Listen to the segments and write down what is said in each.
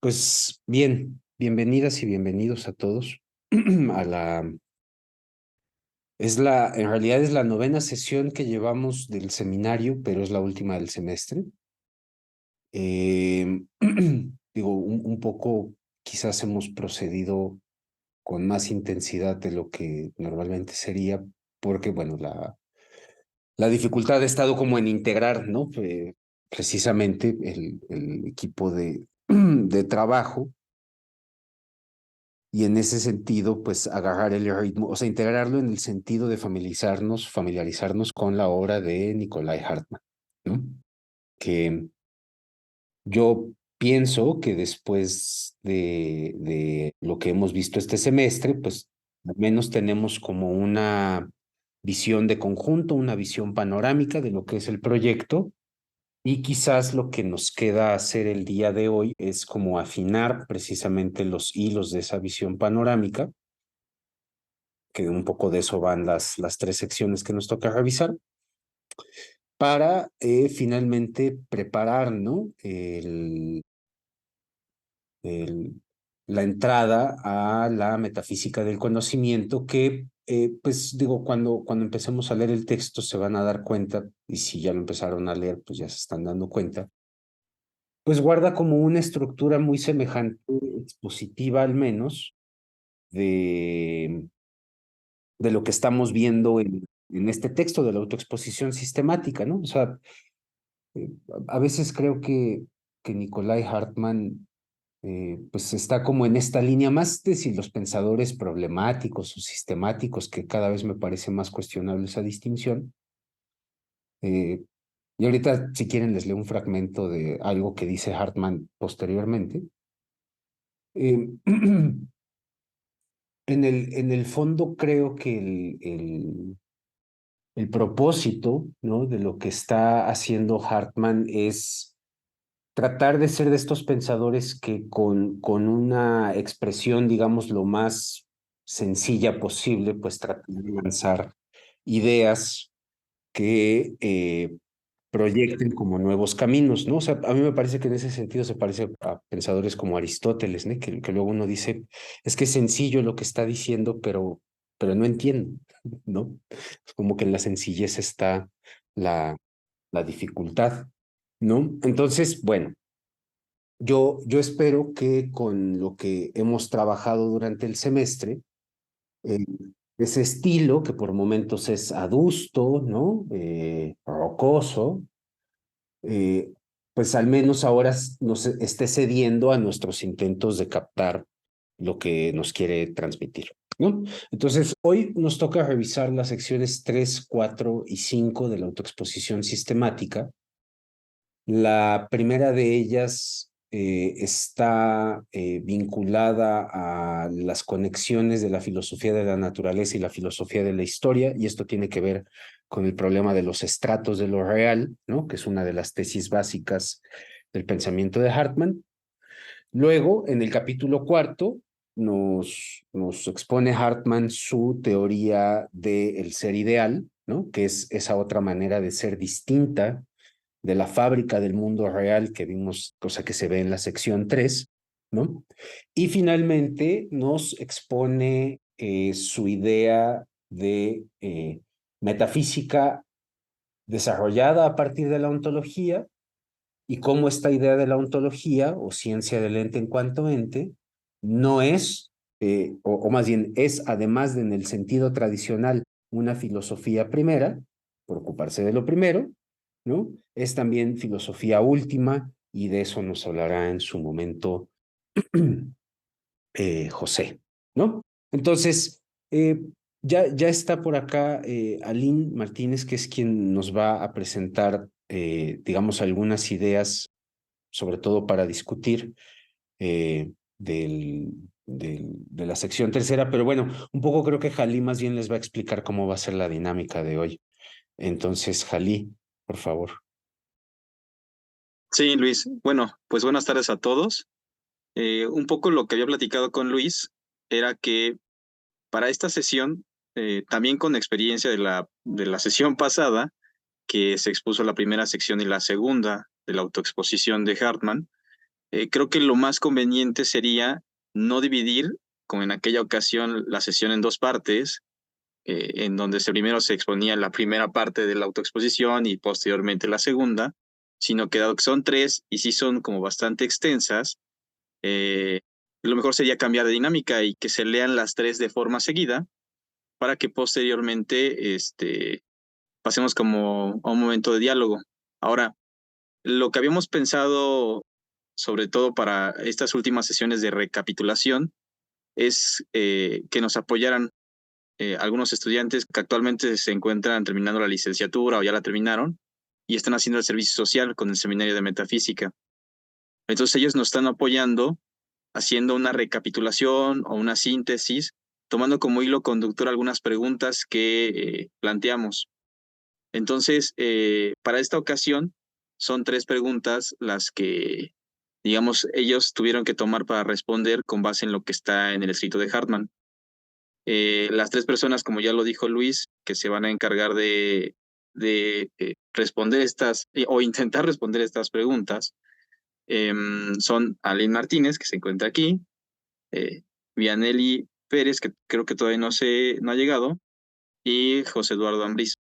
Pues bien, bienvenidas y bienvenidos a todos a en realidad es la novena sesión que llevamos del seminario, pero es la última del semestre. Eh, digo, un poco quizás hemos procedido con más intensidad de lo que normalmente sería, porque bueno, la dificultad ha estado como en integrar, ¿no? Precisamente el equipo de trabajo. Y en ese sentido, pues agarrar el ritmo, o sea, integrarlo en el sentido de familiarizarnos con la obra de Nikolai Hartmann, ¿no? Que yo pienso que después de lo que hemos visto este semestre, pues al menos tenemos como una visión de conjunto, una visión panorámica de lo que es el proyecto. Y quizás lo que nos queda hacer el día de hoy es como afinar precisamente los hilos de esa visión panorámica, que un poco de eso van las tres secciones que nos toca revisar, para finalmente preparar, ¿no? El, la entrada a la metafísica del conocimiento que, pues digo, cuando empecemos a leer el texto se van a dar cuenta, y si ya lo empezaron a leer, pues ya se están dando cuenta, pues guarda como una estructura muy semejante, expositiva al menos, de de lo que estamos viendo en este texto de la autoexposición sistemática, ¿no? O sea, eh, a veces creo que Nikolai Hartmann pues está como en esta línea más de si los pensadores problemáticos o sistemáticos, que cada vez me parece más cuestionable esa distinción. Eh, y ahorita, si quieren, les leo un fragmento de algo que dice Hartmann posteriormente. Eh, en el fondo creo que el propósito, ¿no? De lo que está haciendo Hartmann es tratar de ser de estos pensadores que con una expresión, digamos, lo más sencilla posible, pues tratan de lanzar ideas que proyecten como nuevos caminos, ¿no? O sea, a mí me parece que en ese sentido se parece a pensadores como Aristóteles, ¿no? Que luego uno dice, es que es sencillo lo que está diciendo, pero no entiendo, ¿no? Es como que en la sencillez está la, la dificultad, ¿no? Entonces, bueno, yo espero que con lo que hemos trabajado durante el semestre, eh, ese estilo que por momentos es adusto, ¿no? Rocoso, eh, pues al menos ahora nos esté cediendo a nuestros intentos de captar lo que nos quiere transmitir, ¿no? Entonces, hoy nos toca revisar las secciones 3, 4 y 5 de la autoexposición sistemática. La primera de ellas está vinculada a las conexiones de la filosofía de la naturaleza y la filosofía de la historia, y esto tiene que ver con el problema de los estratos de lo real, ¿no? Que es una de las tesis básicas del pensamiento de Hartmann. Luego, en el capítulo cuarto, nos expone Hartmann su teoría del ser ideal, ¿no? Que es esa otra manera de ser distinta de la fábrica del mundo real que vimos, cosa que se ve en la sección 3, ¿no? Y finalmente nos expone su idea de metafísica desarrollada a partir de la ontología, y cómo esta idea de la ontología o ciencia del ente en cuanto ente no es, o más bien es, además de en el sentido tradicional, una filosofía primera, por ocuparse de lo primero, ¿no? Es también filosofía última, y de eso nos hablará en su momento José, ¿no? Entonces, ya está por acá Aline Martínez, que es quien nos va a presentar, digamos, algunas ideas, sobre todo para discutir de la sección tercera, pero bueno, un poco creo que Jalí más bien les va a explicar cómo va a ser la dinámica de hoy. Entonces, Jalí, por favor. Sí, Luis. Bueno, pues buenas tardes a todos. Un poco lo que había platicado con Luis era que para esta sesión, también con experiencia de la sesión pasada, que se expuso la primera sección y la segunda de la autoexposición de Hartmann, creo que lo más conveniente sería no dividir, como en aquella ocasión, la sesión en dos partes, en donde primero se exponía la primera parte de la autoexposición y posteriormente la segunda, sino que dado que son tres y sí son como bastante extensas, lo mejor sería cambiar de dinámica y que se lean las tres de forma seguida para que posteriormente pasemos como a un momento de diálogo. Ahora, lo que habíamos pensado, sobre todo para estas últimas sesiones de recapitulación, es que nos apoyaran algunos estudiantes que actualmente se encuentran terminando la licenciatura o ya la terminaron y están haciendo el servicio social con el seminario de metafísica. Entonces ellos nos están apoyando haciendo una recapitulación o una síntesis, tomando como hilo conductor algunas preguntas que planteamos. Entonces, para esta ocasión, son tres preguntas las que, digamos, ellos tuvieron que tomar para responder con base en lo que está en el escrito de Hartman. Las tres personas, como ya lo dijo Luis, que se van a encargar de responder estas o intentar responder estas preguntas, son Aline Martínez, que se encuentra aquí, Vianelli Pérez, que creo que todavía no ha llegado, y José Eduardo Ambriz.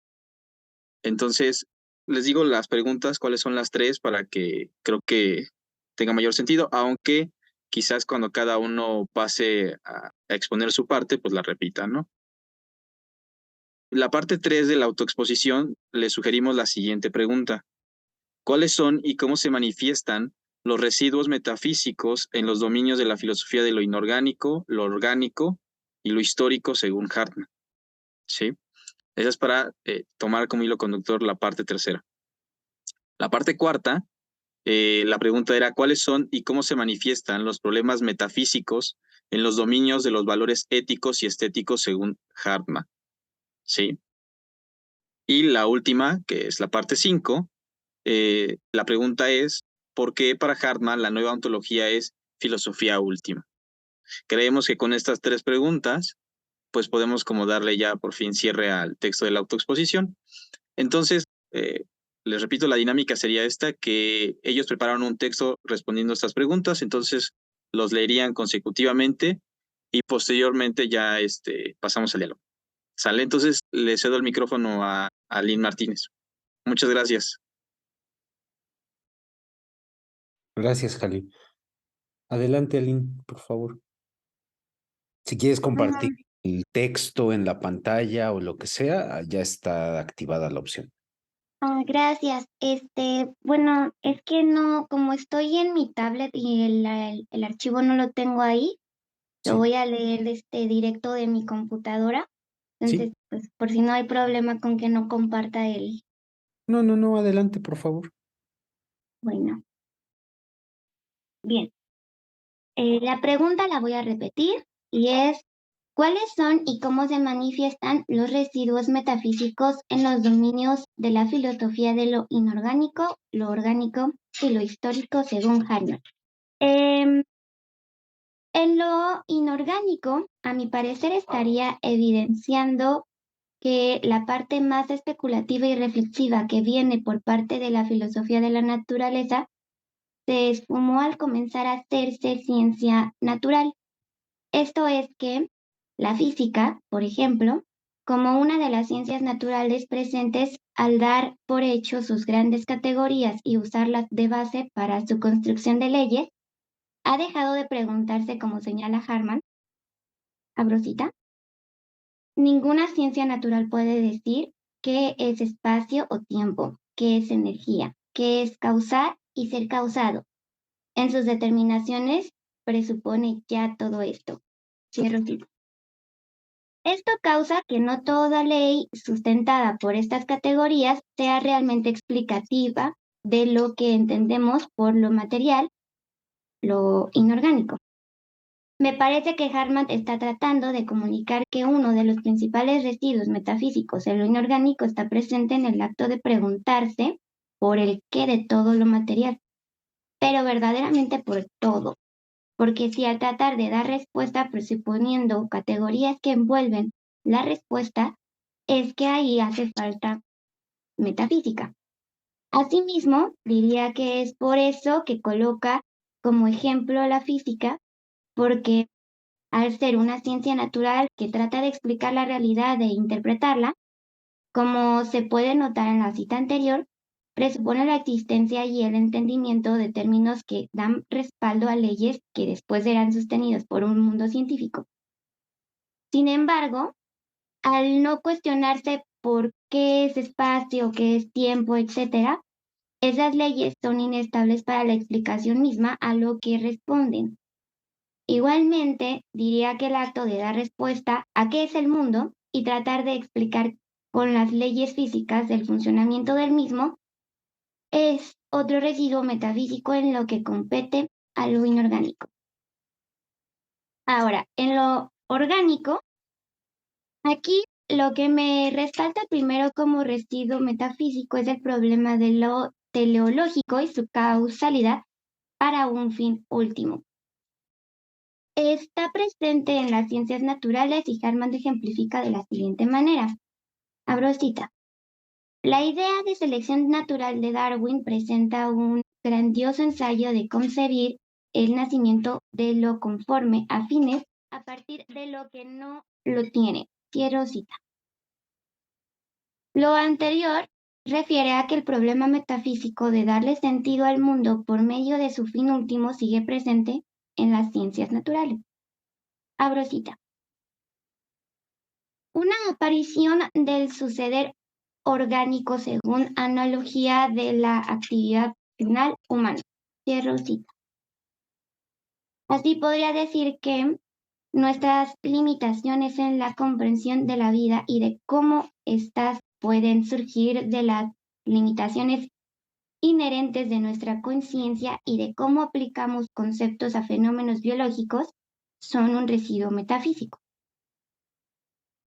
Entonces, les digo las preguntas, cuáles son las tres, para que creo que tenga mayor sentido, aunque quizás cuando cada uno pase a exponer su parte, pues la repita, ¿no? La parte 3 de la autoexposición, le sugerimos la siguiente pregunta. ¿Cuáles son y cómo se manifiestan los residuos metafísicos en los dominios de la filosofía de lo inorgánico, lo orgánico y lo histórico según Hartmann? ¿Sí? Esa es para tomar como hilo conductor la parte tercera. La parte cuarta, la pregunta era ¿cuáles son y cómo se manifiestan los problemas metafísicos en los dominios de los valores éticos y estéticos según Hartmann? ¿Sí? Y la última, que es la parte 5, la pregunta es, ¿por qué para Hartmann la nueva ontología es filosofía última? Creemos que con estas tres preguntas, pues podemos como darle ya por fin cierre al texto de la autoexposición. Entonces, les repito, la dinámica sería esta, que ellos prepararon un texto respondiendo a estas preguntas, entonces los leerían consecutivamente y posteriormente ya pasamos al diálogo. ¿Sale? Entonces le cedo el micrófono a Lynn Martínez. Muchas gracias. Gracias, Jalil. Adelante, Aline, por favor. Si quieres compartir Mm, el texto en la pantalla o lo que sea, ya está activada la opción. gracias. Bueno, es que no, como estoy en mi tablet y el archivo no lo tengo ahí, lo Sí, voy a leer directo de mi computadora. sí. Entonces, pues por si no hay problema con que no comparta el, No, no, no, adelante, por favor. bueno, bien. La pregunta la voy a repetir y es, ¿cuáles son y cómo se manifiestan los residuos metafísicos en los dominios de la filosofía de lo inorgánico, lo orgánico y lo histórico según Hartmann? Em, en lo inorgánico, a mi parecer, estaría evidenciando que la parte más especulativa y reflexiva que viene por parte de la filosofía de la naturaleza se esfumó al comenzar a hacerse ciencia natural. Esto es que la física, por ejemplo, como una de las ciencias naturales presentes, al dar por hecho sus grandes categorías y usarlas de base para su construcción de leyes, ha dejado de preguntarse, como señala Hartmann, Abrosita, ninguna ciencia natural puede decir qué es espacio o tiempo, qué es energía, qué es causar y ser causado. En sus determinaciones presupone ya todo esto. Cierro cita. Esto causa que no toda ley sustentada por estas categorías sea realmente explicativa de lo que entendemos por lo material, lo inorgánico. Me parece que Hartmann está tratando de comunicar que uno de los principales residuos metafísicos en lo inorgánico está presente en el acto de preguntarse por el qué de todo lo material, pero verdaderamente por todo. Porque si al tratar de dar respuesta presuponiendo categorías que envuelven la respuesta, es que ahí hace falta metafísica. Asimismo, diría que es por eso que coloca como ejemplo la física, porque al ser una ciencia natural que trata de explicar la realidad e interpretarla, como se puede notar en la cita anterior, presupone la existencia y el entendimiento de términos que dan respaldo a leyes que después serán sostenidos por un mundo científico. Sin embargo, al no cuestionarse por qué es espacio, qué es tiempo, etc., esas leyes son inestables para la explicación misma a lo que responden. Igualmente, diría que el acto de dar respuesta a qué es el mundo y tratar de explicar con las leyes físicas del funcionamiento del mismo es otro residuo metafísico en lo que compete a lo inorgánico. Ahora, en lo orgánico, aquí lo que me resalta primero como residuo metafísico es el problema de lo teleológico y su causalidad para un fin último. Está presente en las ciencias naturales y Hartman ejemplifica de la siguiente manera. Abro cita. La idea de selección natural de Darwin presenta un grandioso ensayo de concebir el nacimiento de lo conforme a fines a partir de lo que no lo tiene. Cierro cita. Lo anterior refiere a que el problema metafísico de darle sentido al mundo por medio de su fin último sigue presente en las ciencias naturales. Abro cita. Una aparición del suceder orgánico según analogía de la actividad final humana. Cierro cita. Así podría decir que nuestras limitaciones en la comprensión de la vida y de cómo éstas pueden surgir de las limitaciones inherentes de nuestra conciencia y de cómo aplicamos conceptos a fenómenos biológicos son un residuo metafísico.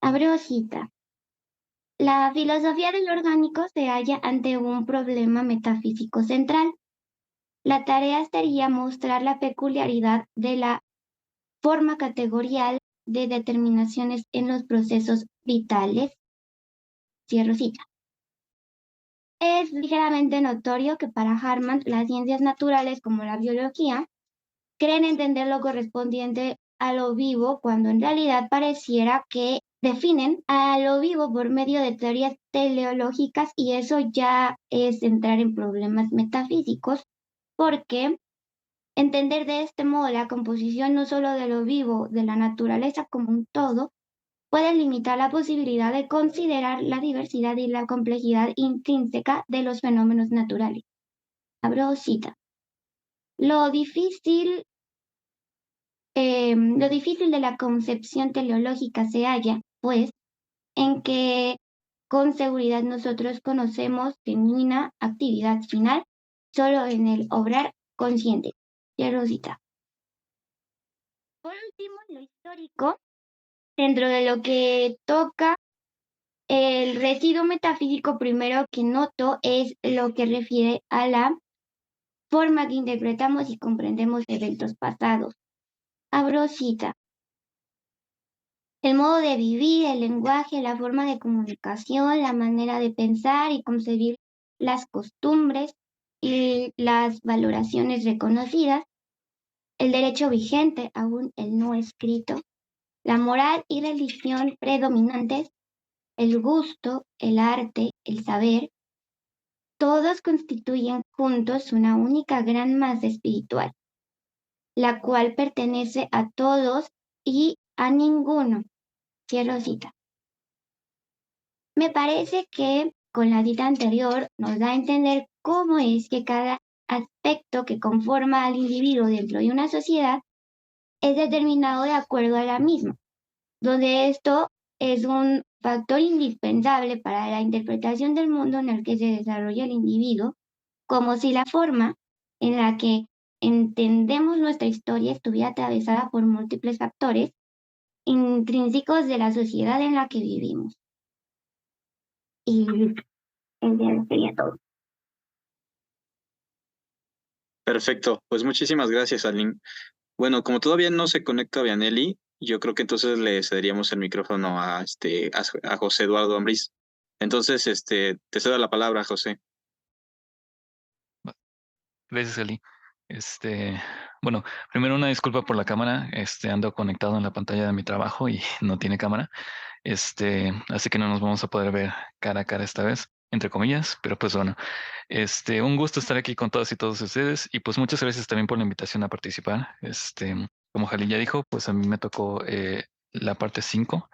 Abro cita. La filosofía del orgánico se halla ante un problema metafísico central. La tarea sería mostrar la peculiaridad de la forma categorial de determinaciones en los procesos vitales. Cierro cita. Es ligeramente notorio que para Hartman las ciencias naturales como la biología creen entender lo correspondiente a lo vivo cuando en realidad pareciera que definen a lo vivo por medio de teorías teleológicas y eso ya es entrar en problemas metafísicos porque entender de este modo la composición no solo de lo vivo, de la naturaleza como un todo, puede limitar la posibilidad de considerar la diversidad y la complejidad intrínseca de los fenómenos naturales. Abro cita. Lo difícil de la concepción teleológica se halla, pues, en que con seguridad nosotros conocemos genuina actividad final solo en el obrar consciente. Cierro cita. Por último, en lo histórico, dentro de lo que toca el residuo metafísico primero que noto es lo que refiere a la forma que interpretamos y comprendemos eventos pasados. Abro cita. El modo de vivir, el lenguaje, la forma de comunicación, la manera de pensar y concebir las costumbres y las valoraciones reconocidas, el derecho vigente, aún el no escrito, la moral y religión predominantes, el gusto, el arte, el saber, todos constituyen juntos una única gran masa espiritual, la cual pertenece a todos y a ninguno. Cierro cita. Me parece que con la cita anterior nos da a entender cómo es que cada aspecto que conforma al individuo dentro de una sociedad es determinado de acuerdo a la misma, donde esto es un factor indispensable para la interpretación del mundo en el que se desarrolla el individuo, como si la forma en la que entendemos nuestra historia estuviera atravesada por múltiples factores intrínsecos de la sociedad en la que vivimos. Y eso sería todo. Perfecto, pues muchísimas gracias, Aline. Bueno, como todavía no se conecta Vianelli, yo creo que entonces le cederíamos el micrófono a José Eduardo Ambriz. Entonces, te cedo la palabra, José. Gracias, Ali. Bueno, primero una disculpa por la cámara. Ando conectado en la pantalla de mi trabajo y no tiene cámara. Así que no nos vamos a poder ver cara a cara esta vez, entre comillas, pero pues bueno, un gusto estar aquí con todas y todos ustedes y pues muchas gracias también por la invitación a participar. Como Jali ya dijo, pues a mí me tocó la parte 5.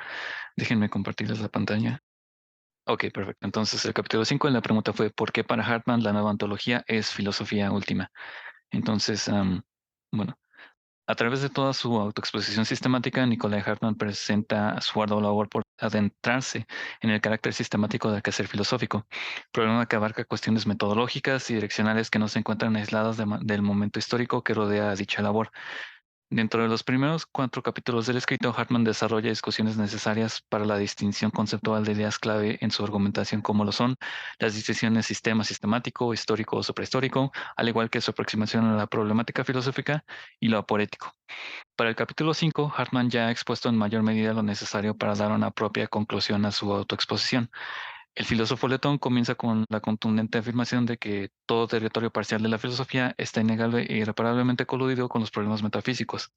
Déjenme compartirles la pantalla. Ok, perfecto. Entonces el capítulo 5 la pregunta fue ¿por qué para Hartman la nueva ontología es filosofía última? Entonces, bueno. A través de toda su autoexposición sistemática, Nicolai Hartmann presenta su ardua labor por adentrarse en el carácter sistemático del quehacer filosófico, problema que abarca cuestiones metodológicas y direccionales que no se encuentran aisladas del momento histórico que rodea a dicha labor. Dentro de los primeros 4 capítulos del escrito, Hartmann desarrolla discusiones necesarias para la distinción conceptual de ideas clave en su argumentación, como lo son las distinciones sistema sistemático, histórico o suprahistórico, al igual que su aproximación a la problemática filosófica y lo aporético. Para el capítulo 5, Hartmann ya ha expuesto en mayor medida lo necesario para dar una propia conclusión a su autoexposición. El filósofo letón comienza con la contundente afirmación de que todo territorio parcial de la filosofía está innegable e irreparablemente coludido con los problemas metafísicos.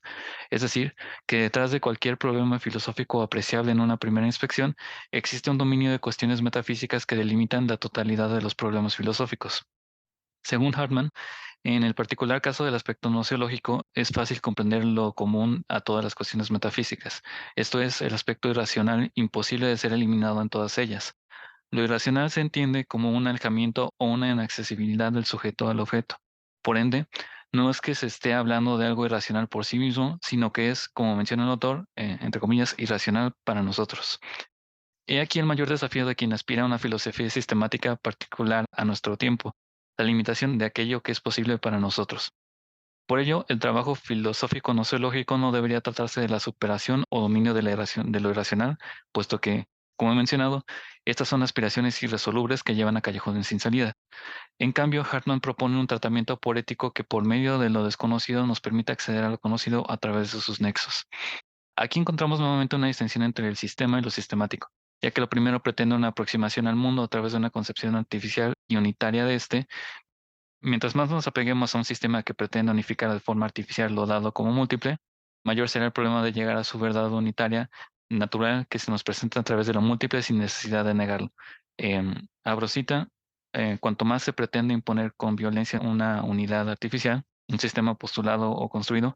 Es decir, que detrás de cualquier problema filosófico apreciable en una primera inspección, existe un dominio de cuestiones metafísicas que delimitan la totalidad de los problemas filosóficos. Según Hartmann, en el particular caso del aspecto nociológico, es fácil comprender lo común a todas las cuestiones metafísicas, esto es, el aspecto irracional imposible de ser eliminado en todas ellas. Lo irracional se entiende como un alejamiento o una inaccesibilidad del sujeto al objeto. Por ende, no es que se esté hablando de algo irracional por sí mismo, sino que es, como menciona el autor, entre comillas, irracional para nosotros. He aquí el mayor desafío de quien aspira a una filosofía sistemática particular a nuestro tiempo, la limitación de aquello que es posible para nosotros. Por ello, el trabajo filosófico gnosiológico no debería tratarse de la superación o dominio de, de lo irracional, puesto que, como he mencionado, estas son aspiraciones irresolubles que llevan a callejones sin salida. En cambio, Hartmann propone un tratamiento poético que por medio de lo desconocido nos permite acceder a lo conocido a través de sus nexos. Aquí encontramos nuevamente una distinción entre el sistema y lo sistemático, ya que lo primero pretende una aproximación al mundo a través de una concepción artificial y unitaria de este. Mientras más nos apeguemos a un sistema que pretende unificar de forma artificial lo dado como múltiple, mayor será el problema de llegar a su verdad unitaria natural que se nos presenta a través de lo múltiple sin necesidad de negarlo. Abro cita, cuanto más se pretende imponer con violencia una unidad artificial, un sistema postulado o construido,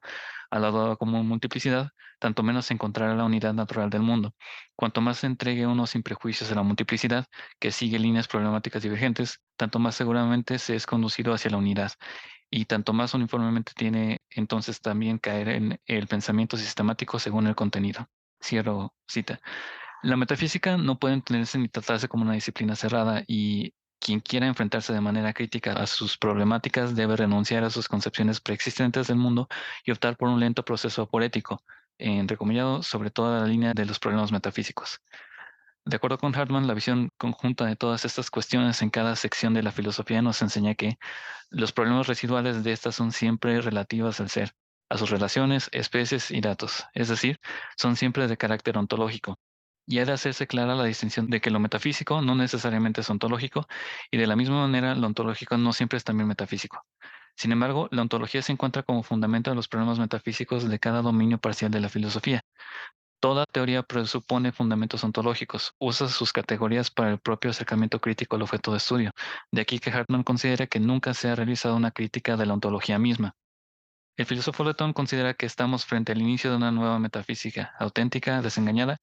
al lado como multiplicidad, tanto menos se encontrará la unidad natural del mundo. Cuanto más se entregue uno sin prejuicios a la multiplicidad, que sigue líneas problemáticas divergentes, tanto más seguramente se es conducido hacia la unidad y tanto más uniformemente tiene entonces también caer en el pensamiento sistemático según el contenido. Cierro cita. La metafísica no puede entenderse ni tratarse como una disciplina cerrada y quien quiera enfrentarse de manera crítica a sus problemáticas debe renunciar a sus concepciones preexistentes del mundo y optar por un lento proceso aporético, entrecomillado sobre toda la línea de los problemas metafísicos. De acuerdo con Hartmann, la visión conjunta de todas estas cuestiones en cada sección de la filosofía nos enseña que los problemas residuales de estas son siempre relativas al ser, a sus relaciones, especies y datos, es decir, son siempre de carácter ontológico. Y ha de hacerse clara la distinción de que lo metafísico no necesariamente es ontológico y de la misma manera lo ontológico no siempre es también metafísico. Sin embargo, la ontología se encuentra como fundamento de los problemas metafísicos de cada dominio parcial de la filosofía. Toda teoría presupone fundamentos ontológicos, usa sus categorías para el propio acercamiento crítico al objeto de estudio. De aquí que Hartmann considera que nunca se ha realizado una crítica de la ontología misma. El filósofo letón considera que estamos frente al inicio de una nueva metafísica, auténtica, desengañada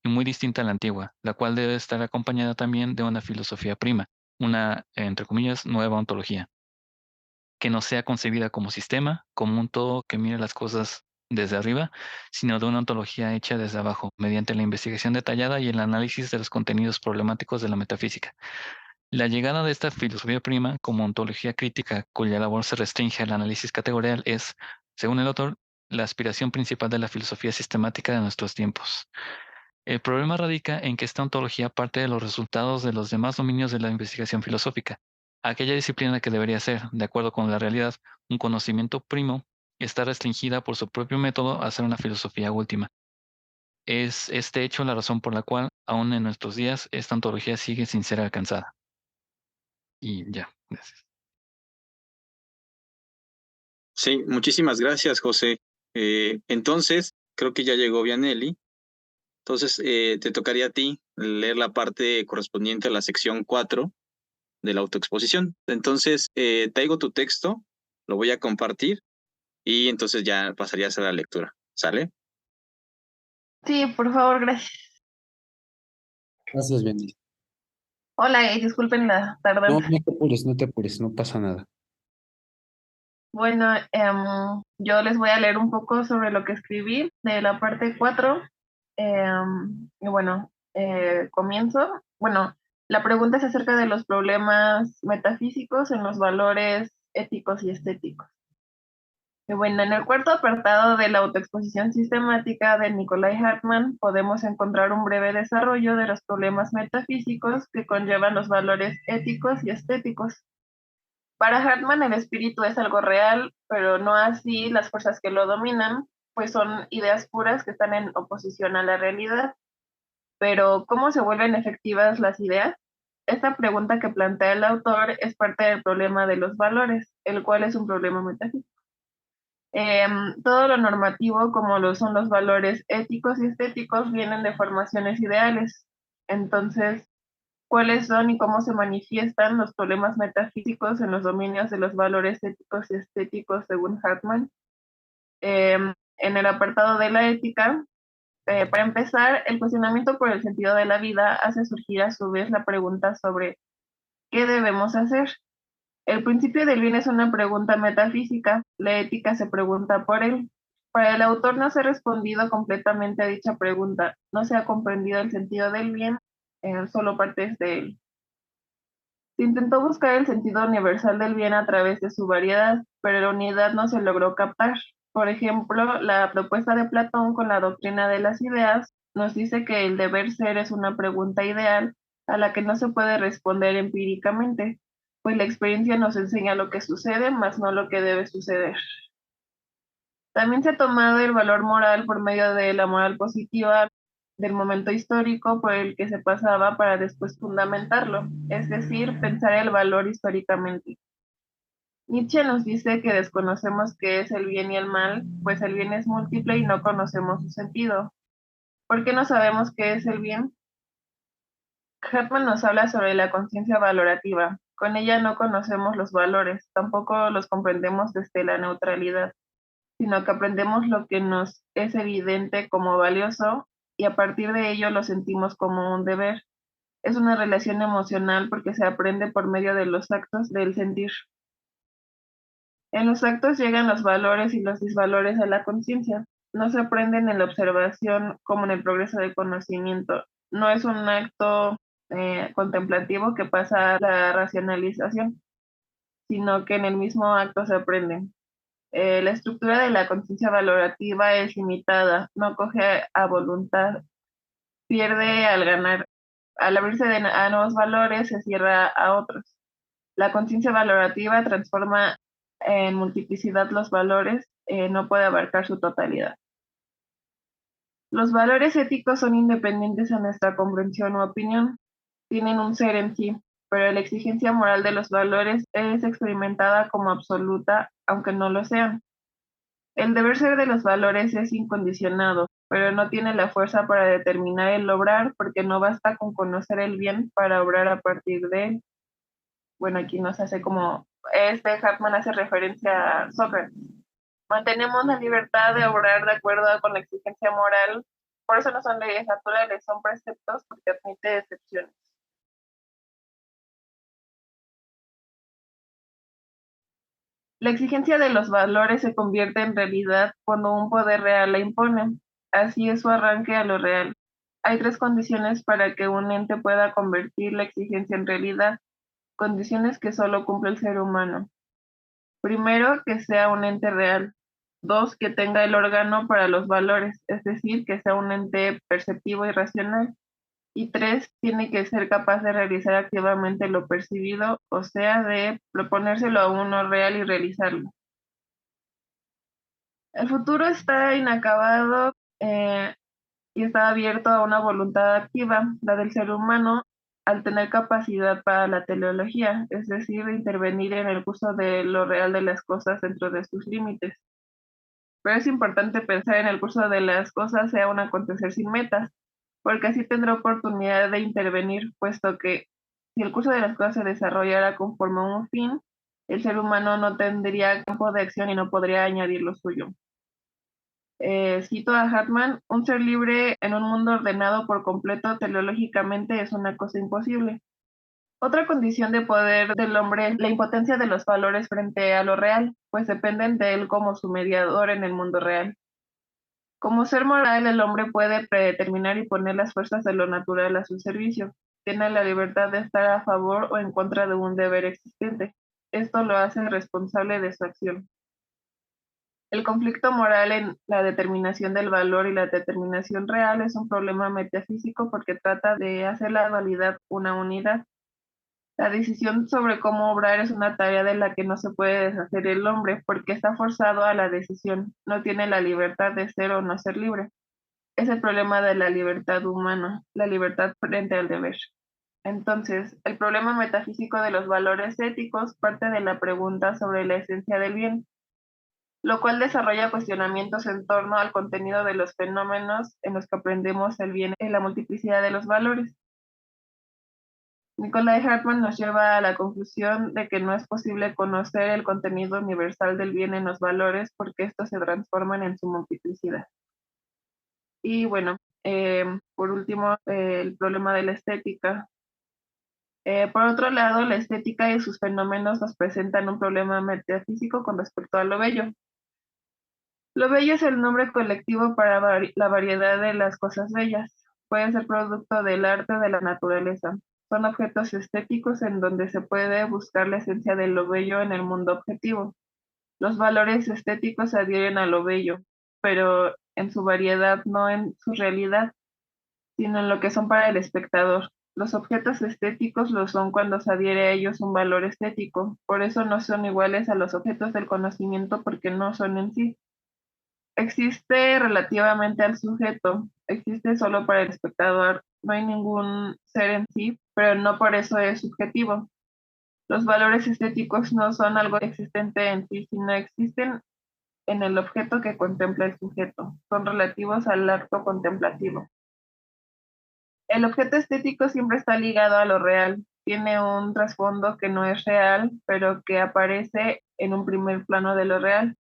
y muy distinta a la antigua, la cual debe estar acompañada también de una filosofía prima, una, entre comillas, nueva ontología que no sea concebida como sistema, como un todo que mire las cosas desde arriba, sino de una ontología hecha desde abajo, mediante la investigación detallada y el análisis de los contenidos problemáticos de la metafísica. La llegada de esta filosofía prima como ontología crítica, cuya labor se restringe al análisis categorial, es, según el autor, la aspiración principal de la filosofía sistemática de nuestros tiempos. El problema radica en que esta ontología parte de los resultados de los demás dominios de la investigación filosófica. Aquella disciplina que debería ser, de acuerdo con la realidad, un conocimiento primo, está restringida por su propio método a ser una filosofía última. Es este hecho la razón por la cual, aún en nuestros días, esta ontología sigue sin ser alcanzada. Y ya, gracias. Sí, muchísimas gracias, José. Entonces, creo que ya llegó Vianelli. Entonces, te tocaría a ti leer la parte correspondiente a la sección 4 de la autoexposición. Entonces, traigo tu texto, lo voy a compartir y entonces ya pasarías a la lectura. ¿Sale? Sí, por favor, gracias. Gracias, Benny. Hola, disculpen la No, tardanza. no te apures, no te apures, no pasa nada. Bueno, yo les voy a leer un poco sobre lo que escribí de la parte 4. Y bueno, comienzo. Bueno, la pregunta es acerca de los problemas metafísicos en los valores éticos y estéticos. Y bueno, en el cuarto apartado de la autoexposición sistemática de Nikolai Hartmann podemos encontrar un breve desarrollo de los problemas metafísicos que conllevan los valores éticos y estéticos. Para Hartmann el espíritu es algo real, pero no así las fuerzas que lo dominan, pues son ideas puras que están en oposición a la realidad. Pero, ¿cómo se vuelven efectivas las ideas? Esta pregunta que plantea el autor es parte del problema de los valores, el cual es un problema metafísico. Todo lo normativo, como lo son los valores éticos y estéticos, vienen de formaciones ideales. Entonces, ¿cuáles son y cómo se manifiestan los problemas metafísicos en los dominios de los valores éticos y estéticos según Hartmann? En el apartado de la ética, para empezar, el cuestionamiento por el sentido de la vida hace surgir a su vez la pregunta sobre ¿qué debemos hacer? El principio del bien es una pregunta metafísica, la ética se pregunta por él. Para el autor no se ha respondido completamente a dicha pregunta, no se ha comprendido el sentido del bien, solo partes de él. Se intentó buscar el sentido universal del bien a través de su variedad, pero la unidad no se logró captar. Por ejemplo, la propuesta de Platón con la doctrina de las ideas nos dice que el deber ser es una pregunta ideal a la que no se puede responder empíricamente, pues la experiencia nos enseña lo que sucede, más no lo que debe suceder. También se ha tomado el valor moral por medio de la moral positiva del momento histórico por el que se pasaba para después fundamentarlo, es decir, pensar el valor históricamente. Nietzsche nos dice que desconocemos qué es el bien y el mal, pues el bien es múltiple y no conocemos su sentido. ¿Por qué no sabemos qué es el bien? Hartmann nos habla sobre la conciencia valorativa. Con ella no conocemos los valores, tampoco los comprendemos desde la neutralidad, sino que aprendemos lo que nos es evidente como valioso y a partir de ello lo sentimos como un deber. Es una relación emocional porque se aprende por medio de los actos del sentir. En los actos llegan los valores y los disvalores a la conciencia. No se aprenden en la observación como en el progreso del conocimiento. No es un acto contemplativo que pasa a la racionalización, sino que en el mismo acto se aprende. La estructura de la conciencia valorativa es limitada, no coge a voluntad, pierde al ganar. Al abrirse a nuevos valores, se cierra a otros. La conciencia valorativa transforma en multiplicidad los valores, no puede abarcar su totalidad. Los valores éticos son independientes a nuestra comprensión u opinión, tienen un ser en sí, pero la exigencia moral de los valores es experimentada como absoluta, aunque no lo sean. El deber ser de los valores es incondicionado, pero no tiene la fuerza para determinar el obrar, porque no basta con conocer el bien para obrar a partir de él. Bueno, aquí nos hace como, Hartmann hace referencia a Sócrates. Mantenemos la libertad de obrar de acuerdo con la exigencia moral, por eso no son leyes naturales, son preceptos porque admite excepciones. La exigencia de los valores se convierte en realidad cuando un poder real la impone. Así es su arranque a lo real. Hay tres condiciones para que un ente pueda convertir la exigencia en realidad, condiciones que solo cumple el ser humano. Primero, que sea un ente real. Dos, que tenga el órgano para los valores, es decir, que sea un ente perceptivo y racional. Y tres, tiene que ser capaz de realizar activamente lo percibido, o sea, de proponérselo a uno real y realizarlo. El futuro está inacabado y está abierto a una voluntad activa, la del ser humano, al tener capacidad para la teleología, es decir, intervenir en el curso de lo real de las cosas dentro de sus límites. Pero es importante pensar en el curso de las cosas sea un acontecer sin metas, porque así tendrá oportunidad de intervenir, puesto que si el curso de las cosas se desarrollara conforme a un fin, el ser humano no tendría campo de acción y no podría añadir lo suyo. Cito a Hartman: un ser libre en un mundo ordenado por completo teleológicamente es una cosa imposible. Otra condición de poder del hombre es la impotencia de los valores frente a lo real, pues dependen de él como su mediador en el mundo real. Como ser moral, el hombre puede predeterminar y poner las fuerzas de lo natural a su servicio. Tiene la libertad de estar a favor o en contra de un deber existente. Esto lo hace responsable de su acción. El conflicto moral en la determinación del valor y la determinación real es un problema metafísico porque trata de hacer la dualidad una unidad. La decisión sobre cómo obrar es una tarea de la que no se puede deshacer el hombre porque está forzado a la decisión, no tiene la libertad de ser o no ser libre. Es el problema de la libertad humana, la libertad frente al deber. Entonces, el problema metafísico de los valores éticos parte de la pregunta sobre la esencia del bien, lo cual desarrolla cuestionamientos en torno al contenido de los fenómenos en los que aprendemos el bien en la multiplicidad de los valores. Nicolai Hartmann nos lleva a la conclusión de que no es posible conocer el contenido universal del bien en los valores porque estos se transforman en su multiplicidad. Y bueno, por último, el problema de la estética. Por otro lado, la estética y sus fenómenos nos presentan un problema metafísico con respecto a lo bello. Lo bello es el nombre colectivo para la variedad de las cosas bellas. Puede ser producto del arte o de la naturaleza. Son objetos estéticos en donde se puede buscar la esencia de lo bello en el mundo objetivo. Los valores estéticos se adhieren a lo bello, pero en su variedad, no en su realidad, sino en lo que son para el espectador. Los objetos estéticos lo son cuando se adhiere a ellos un valor estético. Por eso no son iguales a los objetos del conocimiento porque no son en sí. Existe relativamente al sujeto, existe solo para el espectador, no hay ningún ser en sí, pero no por eso es subjetivo. Los valores estéticos no son algo existente en sí, sino existen en el objeto que contempla el sujeto, son relativos al acto contemplativo. El objeto estético siempre está ligado a lo real, tiene un trasfondo que no es real, pero que aparece en un primer plano de lo real.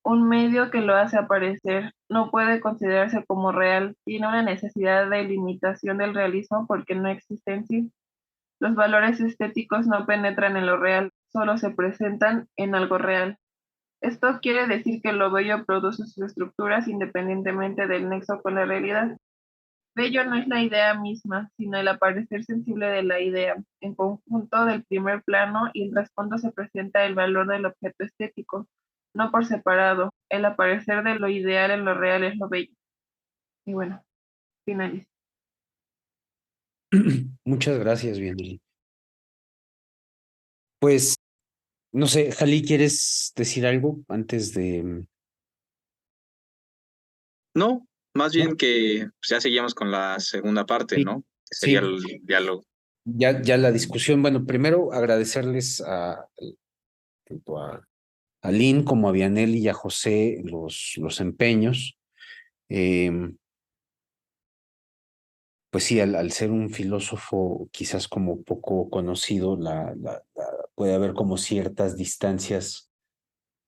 Un medio que lo hace aparecer no puede considerarse como real, tiene una necesidad de limitación del realismo porque no existe en sí. Los valores estéticos no penetran en lo real, solo se presentan en algo real. Esto quiere decir que lo bello produce sus estructuras independientemente del nexo con la realidad. Bello no es la idea misma, sino el aparecer sensible de la idea, en conjunto del primer plano, y el trasfondo se presenta el valor del objeto estético, no por separado. El aparecer de lo ideal en lo real es lo bello. Y bueno, finalizo. Muchas gracias, Bienvenido. Pues, no sé, Jali, ¿quieres decir algo antes de...? No, más ¿No? bien que pues, ya seguíamos con la segunda parte, Sí, ¿no? Que sería sí, el diálogo. ya la discusión. Bueno, primero agradecerles tanto a Lynn como a Vianelli y a José los empeños. Pues sí, al ser un filósofo quizás como poco conocido, puede haber como ciertas distancias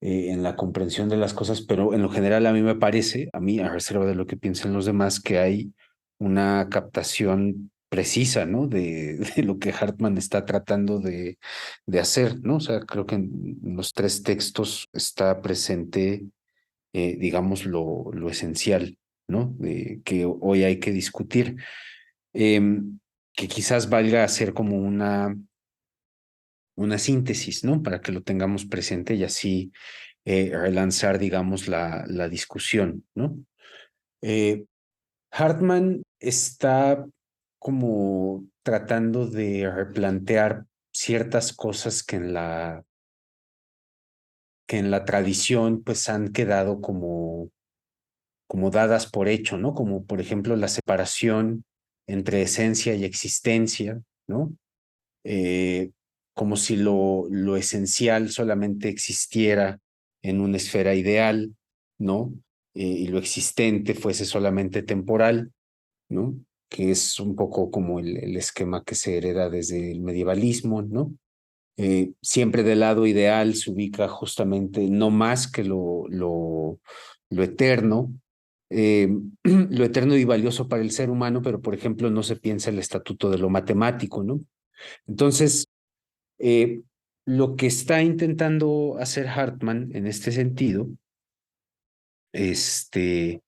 en la comprensión de las cosas, pero en lo general a mí me parece, a mí a reserva de lo que piensen los demás, que hay una captación precisa, ¿no? De lo que Hartman está tratando de hacer, ¿no? O sea, creo que en los tres textos está presente, digamos, lo esencial, ¿no? De que hoy hay que discutir, que quizás valga hacer como una síntesis, ¿no? Para que lo tengamos presente y así relanzar, digamos, la discusión, ¿no? Eh, Hartman está como tratando de replantear ciertas cosas que en la tradición pues han quedado como dadas por hecho, ¿no? Como por ejemplo la separación entre esencia y existencia, ¿no? Como si lo esencial solamente existiera en una esfera ideal, ¿no? Y lo existente fuese solamente temporal, ¿no? Que es un poco como el esquema que se hereda desde el medievalismo, ¿no? Siempre del lado ideal se ubica justamente no más que lo eterno, eh, lo eterno y valioso para el ser humano, pero por ejemplo no se piensa el estatuto de lo matemático, ¿no? Entonces, eh, lo que está intentando hacer Hartman en este sentido, este,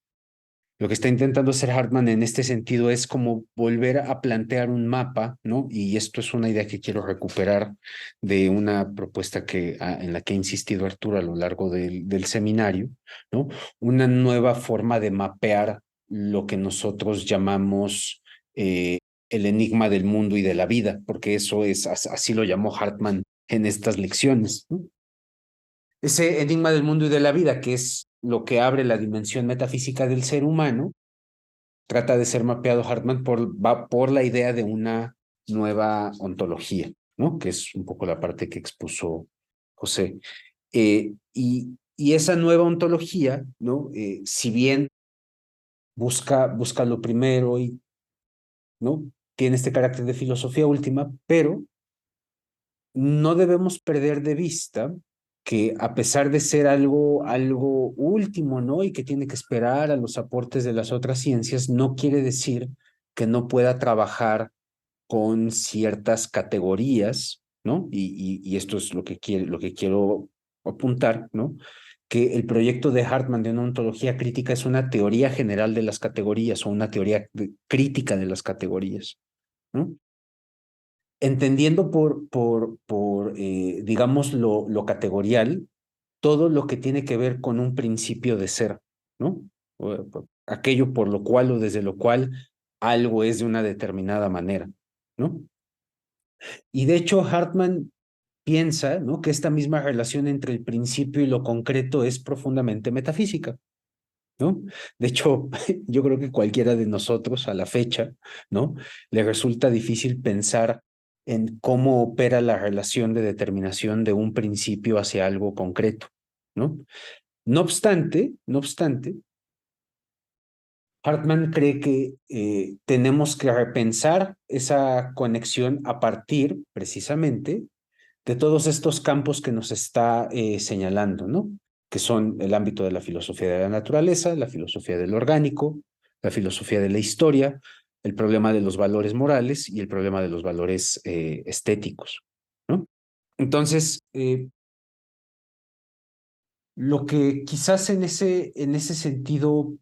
lo que está intentando hacer Hartman en este sentido es como volver a plantear un mapa, ¿no? Y esto es una idea que quiero recuperar de una propuesta en la que ha insistido Arturo a lo largo del seminario, ¿no? Una nueva forma de mapear lo que nosotros llamamos el enigma del mundo y de la vida, porque eso es, así lo llamó Hartman en estas lecciones, ¿no? Ese enigma del mundo y de la vida, que es lo que abre la dimensión metafísica del ser humano, trata de ser mapeado Hartman por la idea de una nueva ontología, ¿no? Que es un poco la parte que expuso José. Y esa nueva ontología, ¿no? Si bien busca lo primero y, ¿no? Tiene este carácter de filosofía última, pero no debemos perder de vista que a pesar de ser algo último, ¿no? Y que tiene que esperar a los aportes de las otras ciencias, no quiere decir que no pueda trabajar con ciertas categorías, ¿no? Y esto es lo que quiero apuntar, ¿no? Que el proyecto de Hartman de una ontología crítica es una teoría general de las categorías o una teoría crítica de las categorías, ¿no? Entendiendo digamos, lo categorial, todo lo que tiene que ver con un principio de ser, ¿no? Aquello por lo cual o desde lo cual algo es de una determinada manera, ¿no? Y de hecho, Hartman piensa, ¿no? Que esta misma relación entre el principio y lo concreto es profundamente metafísica, ¿no? De hecho, yo creo que cualquiera de nosotros a la fecha, ¿no? Le resulta difícil pensar en cómo opera la relación de determinación de un principio hacia algo concreto, ¿no? No obstante, Hartman cree que tenemos que repensar esa conexión a partir, precisamente, de todos estos campos que nos está señalando, ¿no? Que son el ámbito de la filosofía de la naturaleza, la filosofía del orgánico, la filosofía de la historia, el problema de los valores morales y el problema de los valores estéticos, ¿no? Entonces, lo que quizás en ese sentido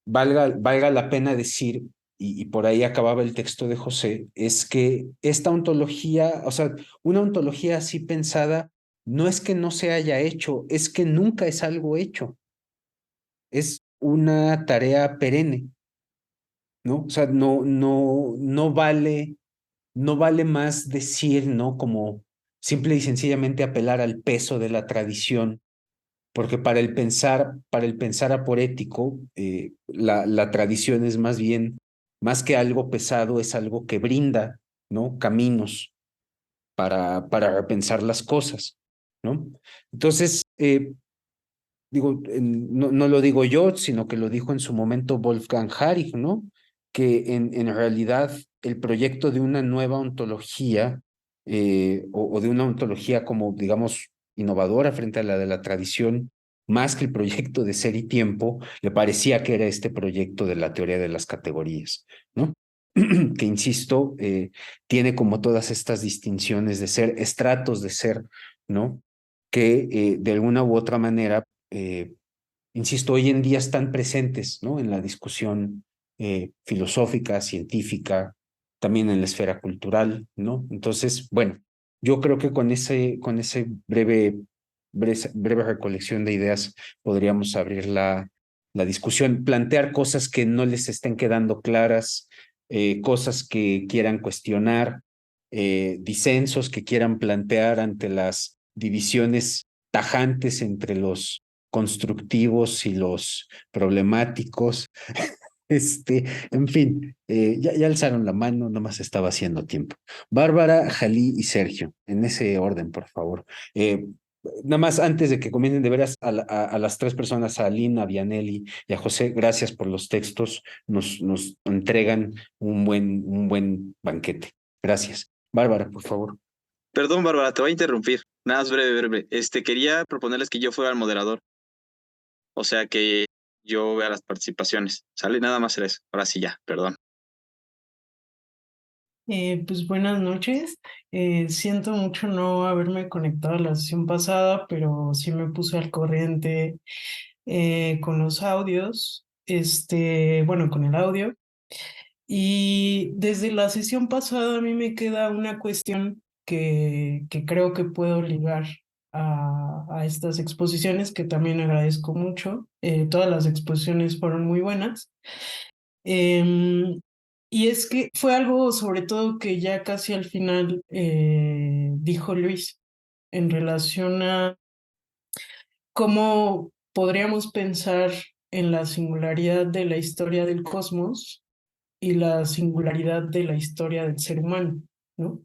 valga la pena decir, y por ahí acababa el texto de José, es que esta ontología, o sea, una ontología así pensada, no es que no se haya hecho, es que nunca es algo hecho, es una tarea perenne, ¿no? O sea, no vale más decir, ¿no? Como simple y sencillamente apelar al peso de la tradición porque para el pensar aporético, la tradición es más bien, más que algo pesado, es algo que brinda, ¿no? Caminos para repensar las cosas, ¿no? Entonces, digo, no lo digo yo, sino que lo dijo en su momento Wolfgang Harich, ¿no? Que en realidad el proyecto de una nueva ontología o de una ontología como, digamos, innovadora frente a la de la tradición, más que el proyecto de Ser y Tiempo, le parecía que era este proyecto de la teoría de las categorías, ¿no? Que, insisto, tiene como todas estas distinciones de ser, estratos de ser, ¿no? Que de alguna u otra manera insisto, hoy en día están presentes, ¿no? En la discusión filosófica, científica, también en la esfera cultural, ¿no? Entonces, bueno, yo creo que con ese breve recolección de ideas podríamos abrir la discusión, plantear cosas que no les estén quedando claras, cosas que quieran cuestionar, disensos que quieran plantear ante las divisiones tajantes entre los constructivos y los problemáticos. En fin, ya alzaron la mano, nomás estaba haciendo tiempo. Bárbara, Jalí y Sergio, en ese orden, por favor. Nada más antes de que comiencen de veras a las tres personas, a Lina, a Vianelli y a José, gracias por los textos, nos entregan un buen banquete. Gracias. Bárbara, por favor. Perdón, Bárbara, te voy a interrumpir. Nada más breve. Quería proponerles que yo fuera el moderador. O sea, que yo vea las participaciones. ¿Sale? Nada más era eso. Ahora sí ya, perdón. Pues buenas noches. Siento mucho no haberme conectado a la sesión pasada, pero sí me puse al corriente con los audios, bueno, con el audio. Y desde la sesión pasada a mí me queda una cuestión que creo que puedo ligar a estas exposiciones, que también agradezco mucho. Todas las exposiciones fueron muy buenas. Em, y es que fue algo sobre todo que ya casi al final dijo Luis en relación a cómo podríamos pensar en la singularidad de la historia del cosmos y la singularidad de la historia del ser humano, ¿no?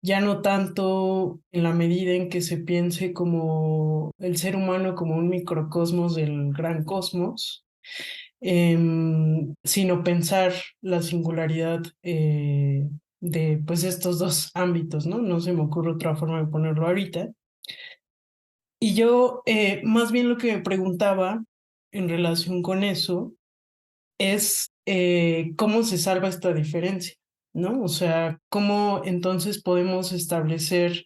Ya no tanto en la medida en que se piense como el ser humano como un microcosmos del gran cosmos, sino pensar la singularidad de pues estos dos ámbitos, ¿no? No se me ocurre otra forma de ponerlo ahorita. Y yo más bien lo que me preguntaba en relación con eso es cómo se salva esta diferencia, ¿no? O sea, cómo entonces podemos establecer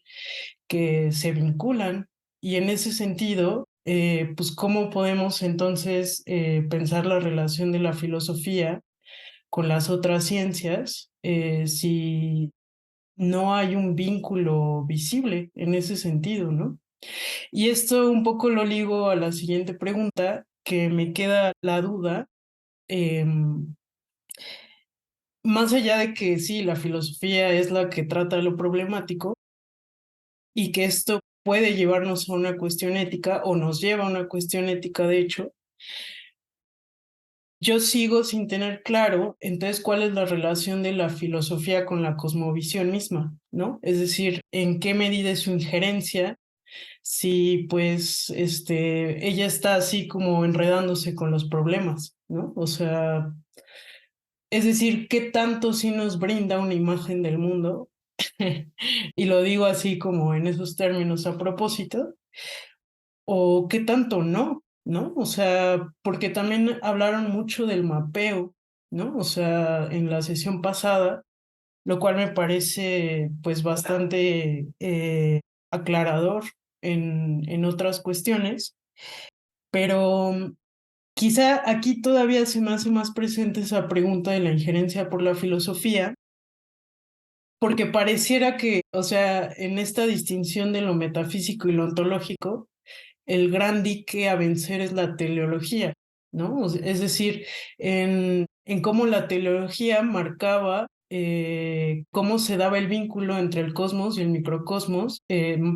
que se vinculan y en ese sentido, pues cómo podemos entonces pensar la relación de la filosofía con las otras ciencias si no hay un vínculo visible en ese sentido, ¿no? Y esto un poco lo ligo a la siguiente pregunta, que me queda la duda. Más allá de que sí, la filosofía es la que trata lo problemático y que esto puede llevarnos a una cuestión ética o nos lleva a una cuestión ética, de hecho, yo sigo sin tener claro entonces cuál es la relación de la filosofía con la cosmovisión misma, ¿no? Es decir, en qué medida es su injerencia, si pues ella está así como enredándose con los problemas, ¿no? O sea, es decir, qué tanto sí nos brinda una imagen del mundo. Y lo digo así como en esos términos a propósito, o qué tanto no, ¿no? O sea, porque también hablaron mucho del mapeo, ¿no? O sea, en la sesión pasada, lo cual me parece pues bastante aclarador en otras cuestiones, pero quizá aquí todavía se me hace más presente esa pregunta de la injerencia por la filosofía, porque pareciera que, o sea, en esta distinción de lo metafísico y lo ontológico, el gran dique a vencer es la teleología, ¿no? Es decir, en cómo la teleología marcaba cómo se daba el vínculo entre el cosmos y el microcosmos,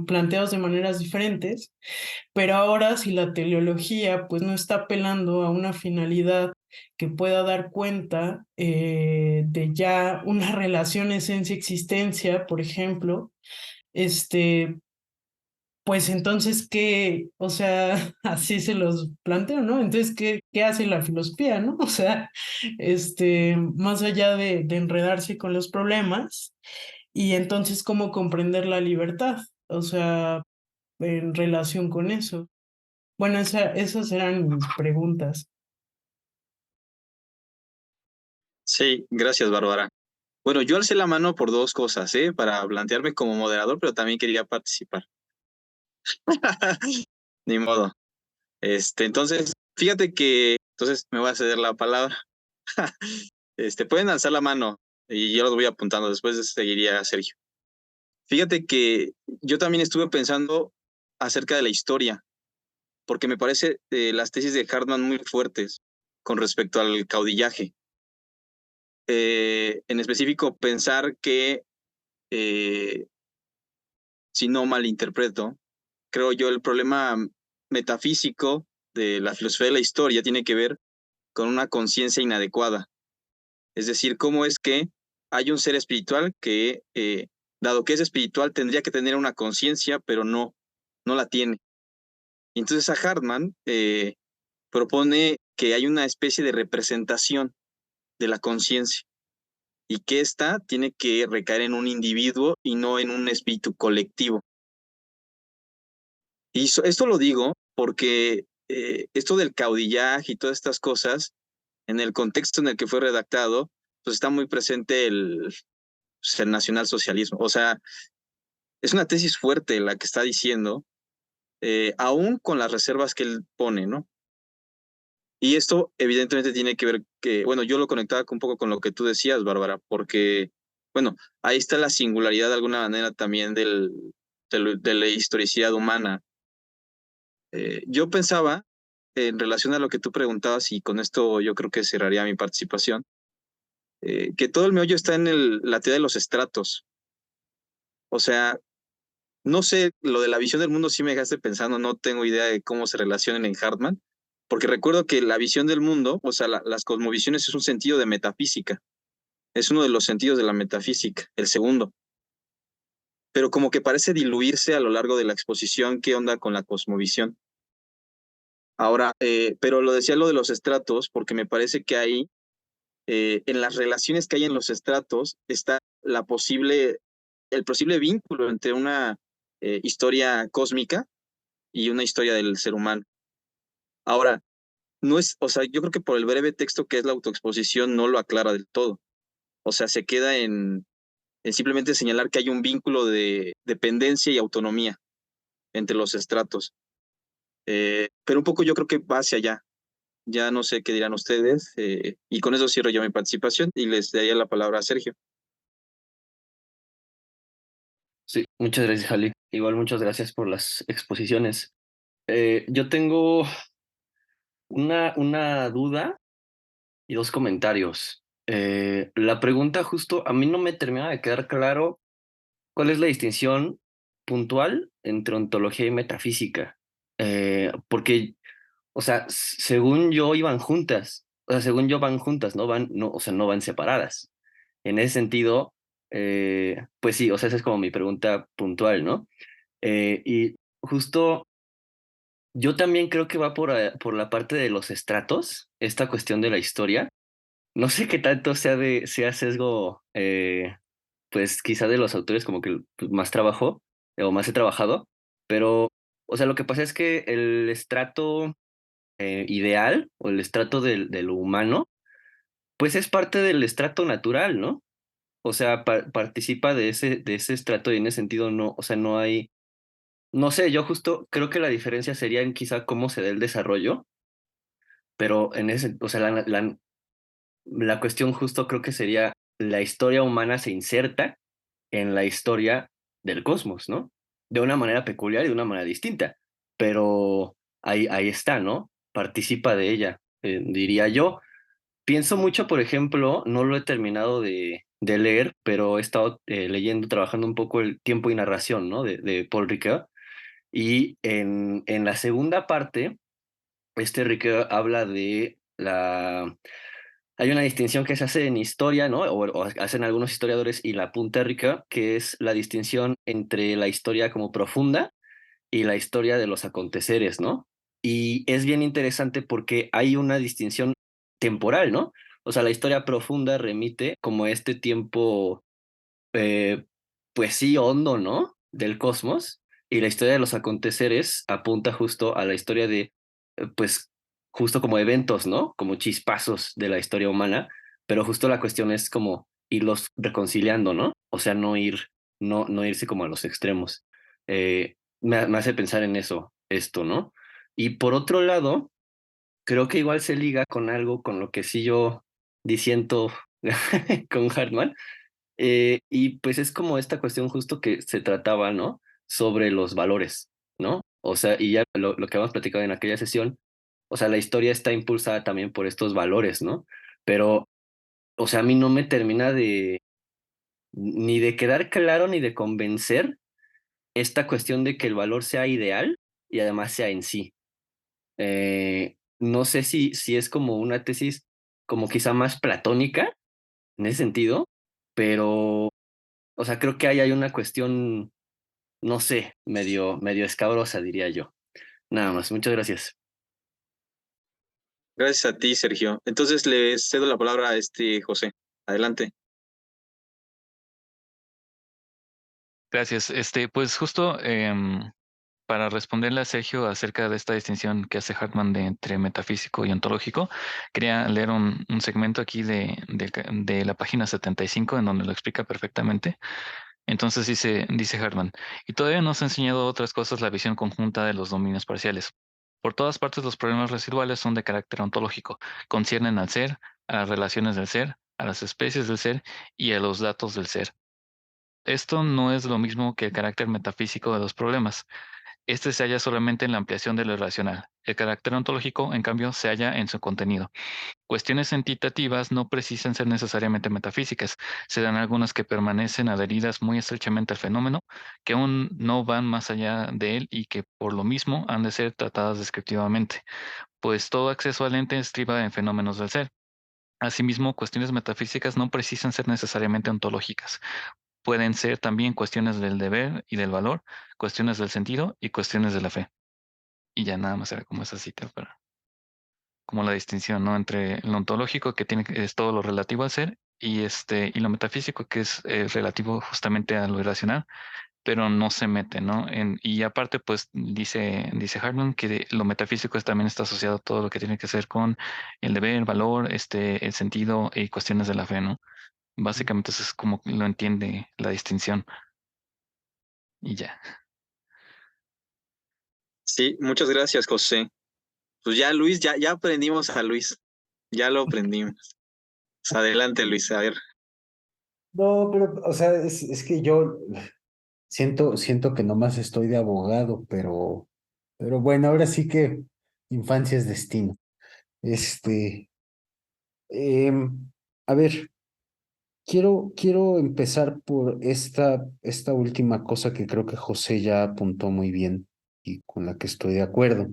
planteados de maneras diferentes, pero ahora si la teleología pues no está apelando a una finalidad que pueda dar cuenta de ya una relación esencia-existencia, por ejemplo, este, pues entonces, ¿qué? O sea, así se los planteo, ¿no? Entonces, ¿qué hace la filosofía, ¿no? O sea, más allá de enredarse con los problemas, y entonces, ¿cómo comprender la libertad? O sea, en relación con eso. Bueno, esas eran mis preguntas. Sí, gracias, Bárbara. Bueno, yo alcé la mano por dos cosas, para plantearme como moderador, pero también quería participar. Ni modo. Entonces, fíjate que, entonces me voy a ceder la palabra. Pueden alzar la mano y yo los voy apuntando, después seguiría Sergio. Fíjate que yo también estuve pensando acerca de la historia, porque me parece las tesis de Hartman muy fuertes con respecto al caudillaje. En específico, pensar que, si no malinterpreto, creo yo el problema metafísico de la filosofía de la historia tiene que ver con una conciencia inadecuada. Es decir, cómo es que hay un ser espiritual que, dado que es espiritual, tendría que tener una conciencia, pero no la tiene. Y entonces a Hartman propone que hay una especie de representación de la conciencia y que ésta tiene que recaer en un individuo y no en un espíritu colectivo. Y esto lo digo porque esto del caudillaje y todas estas cosas, en el contexto en el que fue redactado, pues está muy presente el nacionalsocialismo. O sea, es una tesis fuerte la que está diciendo, aún con las reservas que él pone, ¿no? Y esto evidentemente tiene que ver que, bueno, yo lo conectaba un poco con lo que tú decías, Bárbara, porque, bueno, ahí está la singularidad de alguna manera también de la historicidad humana. Yo pensaba, en relación a lo que tú preguntabas, y con esto yo creo que cerraría mi participación, que todo el meollo está en la teoría de los estratos. O sea, no sé, lo de la visión del mundo sí me dejaste pensando, no tengo idea de cómo se relacionan en Hartman, porque recuerdo que la visión del mundo, o sea, las cosmovisiones es un sentido de metafísica, es uno de los sentidos de la metafísica, el segundo, pero como que parece diluirse a lo largo de la exposición, ¿qué onda con la cosmovisión? Ahora, pero lo decía lo de los estratos, porque me parece que ahí, en las relaciones que hay en los estratos, está el posible vínculo entre una historia cósmica y una historia del ser humano. Ahora, no es, o sea, yo creo que por el breve texto que es la autoexposición no lo aclara del todo. O sea, se queda en simplemente señalar que hay un vínculo de dependencia y autonomía entre los estratos. Pero un poco yo creo que va hacia allá. Ya no sé qué dirán ustedes. Y con eso cierro yo mi participación y les daría la palabra a Sergio. Sí, muchas gracias, Jali. Igual muchas gracias por las exposiciones. Yo tengo una duda y dos comentarios. La pregunta justo, a mí no me termina de quedar claro cuál es la distinción puntual entre ontología y metafísica. Porque, o sea, según yo iban juntas, o sea, según yo van juntas, no van, no, o sea, no van separadas. En ese sentido, pues sí, o sea, esa es como mi pregunta puntual, ¿no? Y justo yo también creo que va por la parte de los estratos, esta cuestión de la historia. No sé qué tanto sea sesgo, pues quizá de los autores como que más trabajo o más he trabajado, pero, o sea, lo que pasa es que el estrato ideal o el estrato de lo humano, pues es parte del estrato natural, ¿no? O sea, participa de ese estrato y en ese sentido no, o sea, no hay, no sé, yo justo creo que la diferencia sería en quizá cómo se da el desarrollo, pero en ese, o sea, la cuestión justo creo que sería la historia humana se inserta en la historia del cosmos, ¿no? De una manera peculiar y de una manera distinta, pero ahí está, ¿no? Participa de ella, diría yo. Pienso mucho, por ejemplo, no lo he terminado de leer, pero he estado leyendo, trabajando un poco el tiempo y narración, ¿no? De Paul Ricoeur. Y en la segunda parte, este Ricoeur habla de la... Hay una distinción que se hace en historia, ¿no? O hacen algunos historiadores y la apunta Ricoeur, que es la distinción entre la historia como profunda y la historia de los aconteceres, ¿no? Y es bien interesante porque hay una distinción temporal, ¿no? O sea, la historia profunda remite como a este tiempo, eh, pues sí, hondo, ¿no? Del cosmos. Y la historia de los aconteceres apunta justo a la historia de, pues, justo como eventos, ¿no? Como chispazos de la historia humana. Pero justo la cuestión es como irlos reconciliando, ¿no? O sea, no irse como a los extremos. Me hace pensar en eso, esto, ¿no? Y por otro lado, creo que igual se liga con algo con lo que sí yo disiento con Hartman, y pues es como esta cuestión justo que se trataba, ¿no? Sobre los valores, ¿no? O sea, y ya lo que habíamos platicado en aquella sesión, o sea, la historia está impulsada también por estos valores, ¿no? Pero, o sea, a mí no me termina ni de quedar claro ni de convencer esta cuestión de que el valor sea ideal y además sea en sí. no sé si es como una tesis como quizá más platónica en ese sentido, pero, o sea, creo que ahí hay una cuestión, no sé, medio escabrosa, diría yo. Nada más, muchas gracias. Gracias a ti, Sergio. Entonces le cedo la palabra a José. Adelante. Gracias. Pues justo para responderle a Sergio acerca de esta distinción que hace Hartman entre metafísico y ontológico, quería leer un segmento aquí de la página 75 en donde lo explica perfectamente. Entonces dice Hartman, y todavía nos ha enseñado otras cosas la visión conjunta de los dominios parciales. Por todas partes los problemas residuales son de carácter ontológico, conciernen al ser, a las relaciones del ser, a las especies del ser y a los datos del ser. Esto no es lo mismo que el carácter metafísico de los problemas. Este se halla solamente en la ampliación de lo irracional. El carácter ontológico, en cambio, se halla en su contenido. Cuestiones entitativas no precisan ser necesariamente metafísicas. Se dan algunas que permanecen adheridas muy estrechamente al fenómeno, que aún no van más allá de él y que por lo mismo han de ser tratadas descriptivamente, pues todo acceso al ente estriba en fenómenos del ser. Asimismo, cuestiones metafísicas no precisan ser necesariamente ontológicas. Pueden ser también cuestiones del deber y del valor, cuestiones del sentido y cuestiones de la fe. Y ya nada más era como esa cita para como la distinción, ¿no? Entre lo ontológico, es todo lo relativo al ser, y lo metafísico, que es relativo justamente a lo irracional, pero no se mete, ¿no? Y aparte, pues dice Hartman que lo metafísico también está asociado a todo lo que tiene que ver con el deber, valor, el sentido y cuestiones de la fe, ¿no? Básicamente eso es como lo entiende la distinción. Y ya. Sí, muchas gracias, José. Pues ya, Luis, ya aprendimos a Luis. Ya lo aprendimos. Pues adelante, Luis, a ver. No, pero, o sea, es que yo siento que nomás estoy de abogado, pero bueno, ahora sí que infancia es destino. Este, a ver, quiero empezar por esta última cosa que creo que José ya apuntó muy bien y con la que estoy de acuerdo.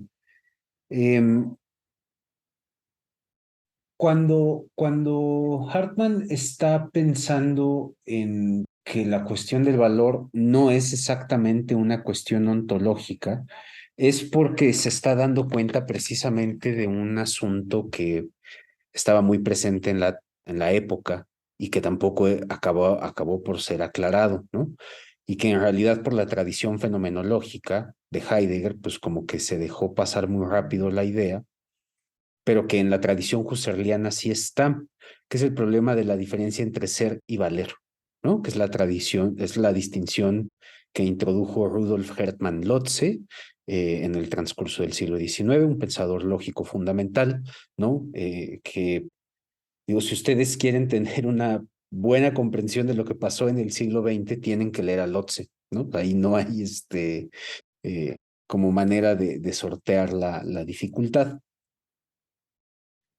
Em, cuando Hartman está pensando en que la cuestión del valor no es exactamente una cuestión ontológica, es porque se está dando cuenta precisamente de un asunto que estaba muy presente en la época y que tampoco acabó por ser aclarado, ¿no? Y que en realidad por la tradición fenomenológica de Heidegger, pues como que se dejó pasar muy rápido la idea, pero que en la tradición husserliana sí está, que es el problema de la diferencia entre ser y valer, ¿no? Que es la tradición, es la distinción que introdujo Rudolf Hermann Lotze en el transcurso del siglo XIX, un pensador lógico fundamental, ¿no? Que, digo, si ustedes quieren tener una buena comprensión de lo que pasó en el siglo XX, tienen que leer a Lotze, ¿no? Ahí no hay eh, como manera de sortear la dificultad.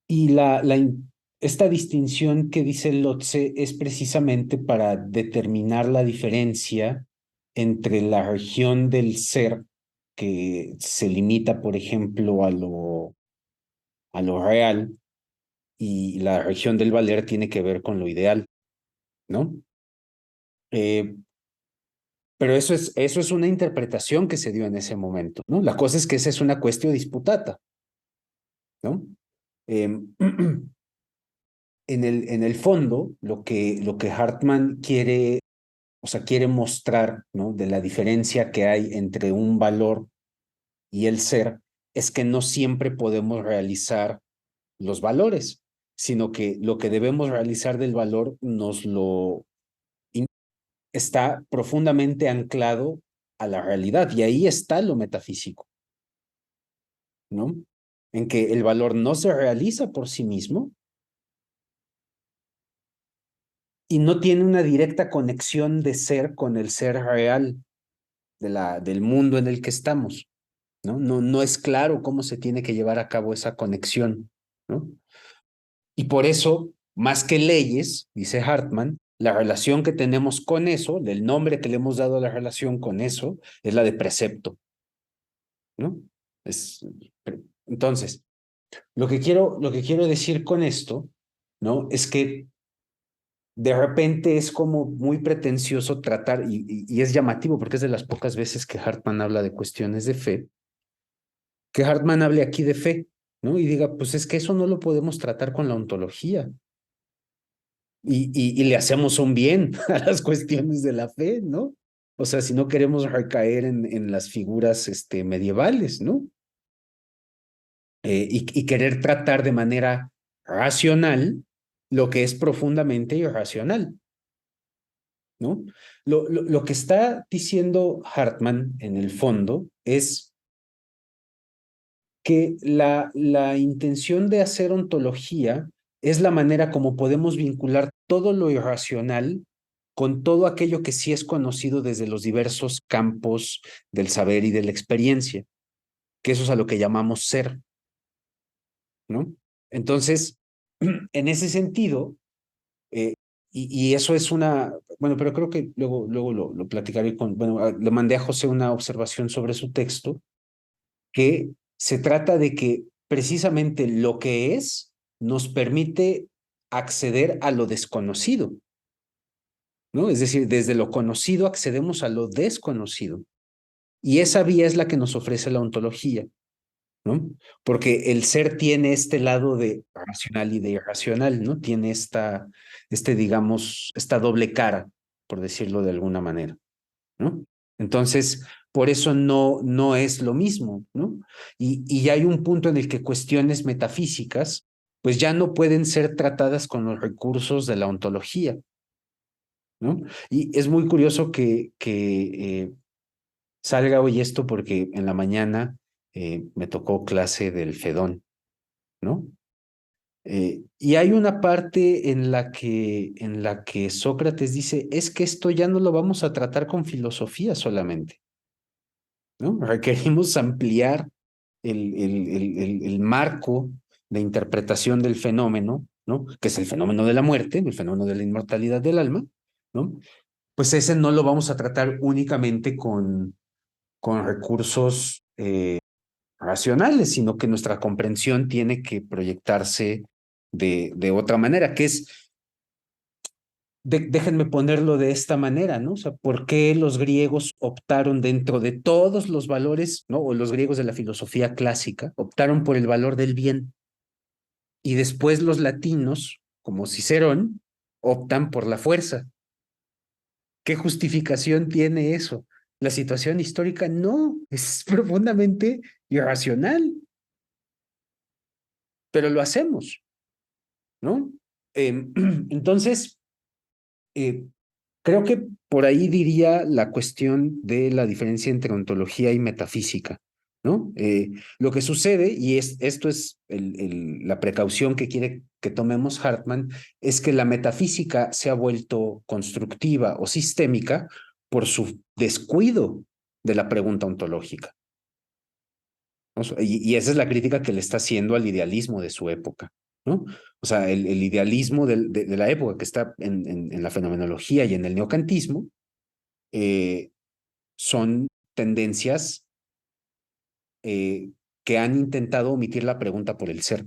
Y esta distinción que dice Lotze es precisamente para determinar la diferencia entre la región del ser, que se limita, por ejemplo, a lo real, y la región del valer tiene que ver con lo ideal, ¿no? Eh, pero eso es una interpretación que se dio en ese momento, ¿no? La cosa es que esa es una cuestión disputata, ¿no? En el fondo, lo que Hartman quiere, o sea, quiere mostrar, ¿no? De la diferencia que hay entre un valor y el ser, es que no siempre podemos realizar los valores, sino que lo que debemos realizar del valor está profundamente anclado a la realidad, y ahí está lo metafísico, ¿no? En que el valor no se realiza por sí mismo, y no tiene una directa conexión de ser con el ser real del mundo en el que estamos, ¿no? No es claro cómo se tiene que llevar a cabo esa conexión, ¿no? Y por eso, más que leyes, dice Hartman, la relación que tenemos con eso, del nombre que le hemos dado a la relación con eso, es la de precepto, ¿no? Es, entonces, Lo que quiero decir con esto, ¿no? Es que de repente es como muy pretencioso tratar, y es llamativo porque es de las pocas veces que Hartman habla de cuestiones de fe, que Hartman hable aquí de fe, ¿no? Y diga, pues es que eso no lo podemos tratar con la ontología. Y le hacemos un bien a las cuestiones de la fe, ¿no? O sea, si no queremos recaer en las figuras medievales, ¿no? Y querer tratar de manera racional lo que es profundamente irracional, ¿no? Lo que está diciendo Hartman en el fondo es que la intención de hacer ontología es la manera como podemos vincular todo lo irracional con todo aquello que sí es conocido desde los diversos campos del saber y de la experiencia, que eso es a lo que llamamos ser, ¿no? Entonces, en ese sentido, eh, y eso es bueno, pero creo que luego lo platicaré bueno, le mandé a José una observación sobre su texto, que se trata de que precisamente lo que es nos permite acceder a lo desconocido, ¿no? Es decir, desde lo conocido accedemos a lo desconocido. Y esa vía es la que nos ofrece la ontología, ¿no? Porque el ser tiene este lado de racional y de irracional, ¿no? Tiene digamos, esta doble cara, por decirlo de alguna manera, ¿no? Entonces, por eso no es lo mismo, ¿no? Y hay un punto en el que cuestiones metafísicas, pues ya no pueden ser tratadas con los recursos de la ontología, ¿no? Y es muy curioso que salga hoy esto porque en la mañana me tocó clase del Fedón, ¿no? Y hay una parte en la que Sócrates dice, es que esto ya no lo vamos a tratar con filosofía solamente, ¿no? Requerimos ampliar el marco de interpretación del fenómeno, ¿no? Que es el fenómeno de la muerte, el fenómeno de la inmortalidad del alma, ¿no? Pues ese no lo vamos a tratar únicamente con recursos racionales, sino que nuestra comprensión tiene que proyectarse de otra manera, que es déjenme ponerlo de esta manera, ¿no? O sea, ¿por qué los griegos optaron dentro de todos los valores, ¿no? O los griegos de la filosofía clásica, optaron por el valor del bien. Y después los latinos, como Cicerón, optan por la fuerza. ¿Qué justificación tiene eso? La situación histórica no, es profundamente irracional, pero lo hacemos, ¿no? Entonces, eh, creo que por ahí diría la cuestión de la diferencia entre ontología y metafísica, ¿no? Lo que sucede, y esto es la precaución que quiere que tomemos Hartman, es que la metafísica se ha vuelto constructiva o sistémica por su descuido de la pregunta ontológica, ¿no? Y esa es la crítica que le está haciendo al idealismo de su época, ¿no? O sea, el idealismo de la época que está en la fenomenología y en el neocantismo, son tendencias que han intentado omitir la pregunta por el ser,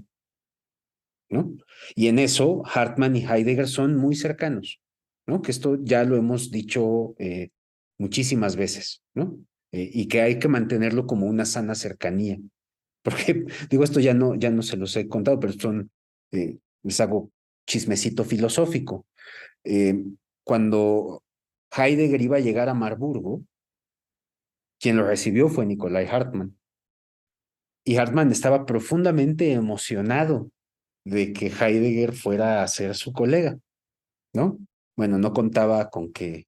¿no? Y en eso Hartman y Heidegger son muy cercanos, ¿no? Que esto ya lo hemos dicho muchísimas veces, ¿no? Y que hay que mantenerlo como una sana cercanía. Porque, digo, esto ya no se los he contado, pero les hago chismecito filosófico. Eh, Cuando Heidegger iba a llegar a Marburgo, quien lo recibió fue Nicolai Hartmann. Y Hartmann estaba profundamente emocionado de que Heidegger fuera a ser su colega, ¿no? Bueno, no contaba con que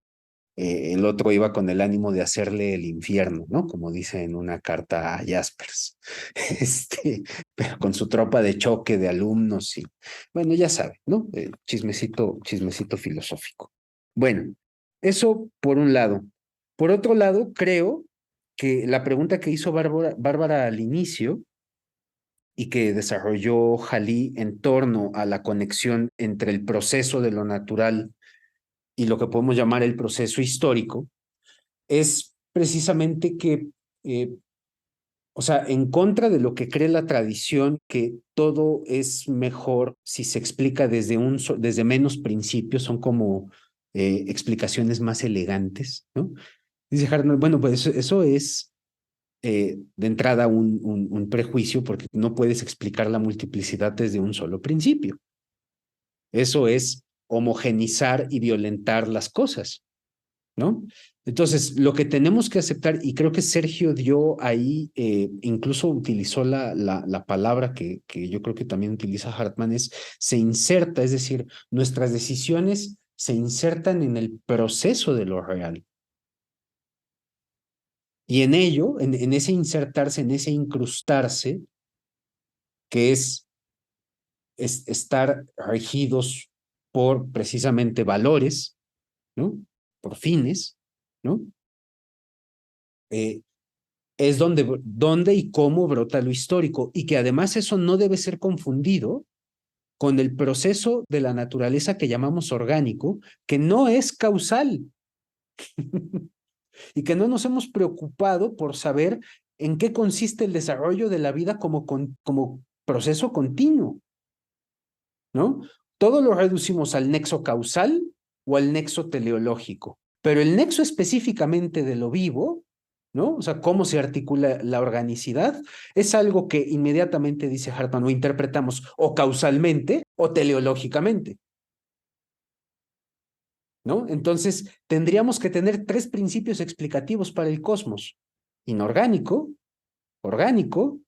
el otro iba con el ánimo de hacerle el infierno, ¿no? Como dice en una carta a Jaspers, pero con su tropa de choque de alumnos y, bueno, ya sabe, ¿no? Chismecito filosófico. Bueno, eso por un lado. Por otro lado, creo que la pregunta que hizo Bárbara al inicio y que desarrolló Jalí en torno a la conexión entre el proceso de lo natural y lo que podemos llamar el proceso histórico, es precisamente que o sea, en contra de lo que cree la tradición, que todo es mejor si se explica desde menos principios, son como explicaciones más elegantes, ¿no? Dice Hartman, bueno, pues eso es de entrada un prejuicio, porque no puedes explicar la multiplicidad desde un solo principio. Eso es homogenizar y violentar las cosas, ¿no? Entonces, lo que tenemos que aceptar, y creo que Sergio dio ahí, incluso utilizó la palabra que yo creo que también utiliza Hartman, es se inserta, es decir, nuestras decisiones se insertan en el proceso de lo real. Y en ello, en ese insertarse, en ese incrustarse, que es estar regidos por precisamente valores, ¿no? Por fines, ¿no? Es donde y cómo brota lo histórico, y que además eso no debe ser confundido con el proceso de la naturaleza que llamamos orgánico, que no es causal y que no nos hemos preocupado por saber en qué consiste el desarrollo de la vida como proceso continuo, ¿no? Todo lo reducimos al nexo causal o al nexo teleológico, pero el nexo específicamente de lo vivo, ¿no? O sea, cómo se articula la organicidad, es algo que inmediatamente, dice Hartman, o interpretamos o causalmente o teleológicamente, ¿no? Entonces, tendríamos que tener 3 principios explicativos para el cosmos: inorgánico, orgánico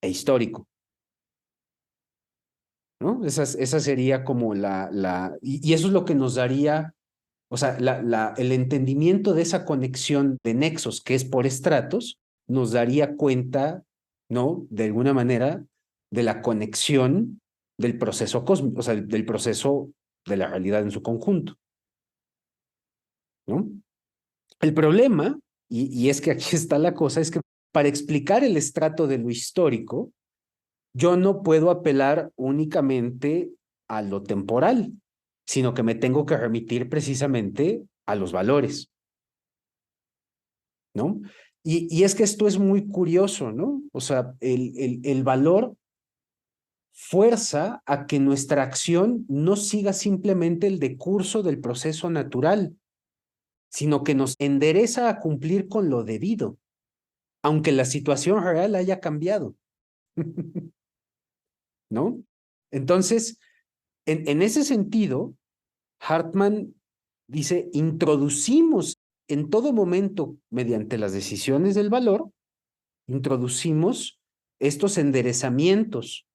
e histórico, ¿no? Esa sería como y eso es lo que nos daría, o sea, el entendimiento de esa conexión de nexos que es por estratos, nos daría cuenta, ¿no? De alguna manera, de la conexión del proceso cósmico, o sea, del proceso de la realidad en su conjunto, ¿no? El problema, y es que aquí está la cosa, es que para explicar el estrato de lo histórico, yo no puedo apelar únicamente a lo temporal, sino que me tengo que remitir precisamente a los valores, ¿no? Y es que esto es muy curioso, ¿no? O sea, el valor fuerza a que nuestra acción no siga simplemente el decurso del proceso natural, sino que nos endereza a cumplir con lo debido, aunque la situación real haya cambiado, ¿no? Entonces, en ese sentido, Hartman dice, introducimos en todo momento, mediante las decisiones del valor, introducimos estos enderezamientos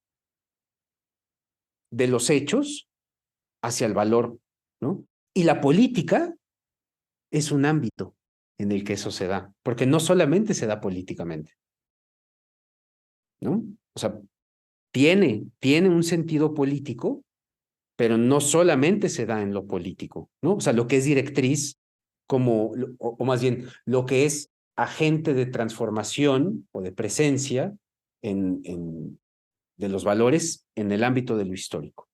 de los hechos hacia el valor, ¿no? Y la política es un ámbito en el que eso se da, porque no solamente se da políticamente, ¿no? O sea, tiene un sentido político, pero no solamente se da en lo político, ¿no? O sea, lo que es directriz, o más bien, lo que es agente de transformación o de presencia de los valores en el ámbito de lo histórico,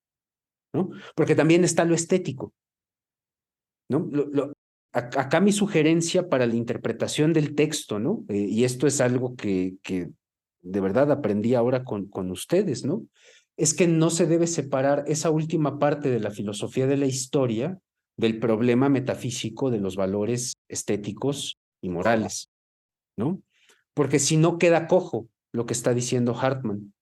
¿no? Porque también está lo estético, ¿no? Acá mi sugerencia para la interpretación del texto, ¿no? Y esto es algo que de verdad aprendí ahora con ustedes, ¿no? Es que no se debe separar esa última parte de la filosofía de la historia del problema metafísico de los valores estéticos y morales, ¿no? Porque si no queda cojo lo que está diciendo Hartman.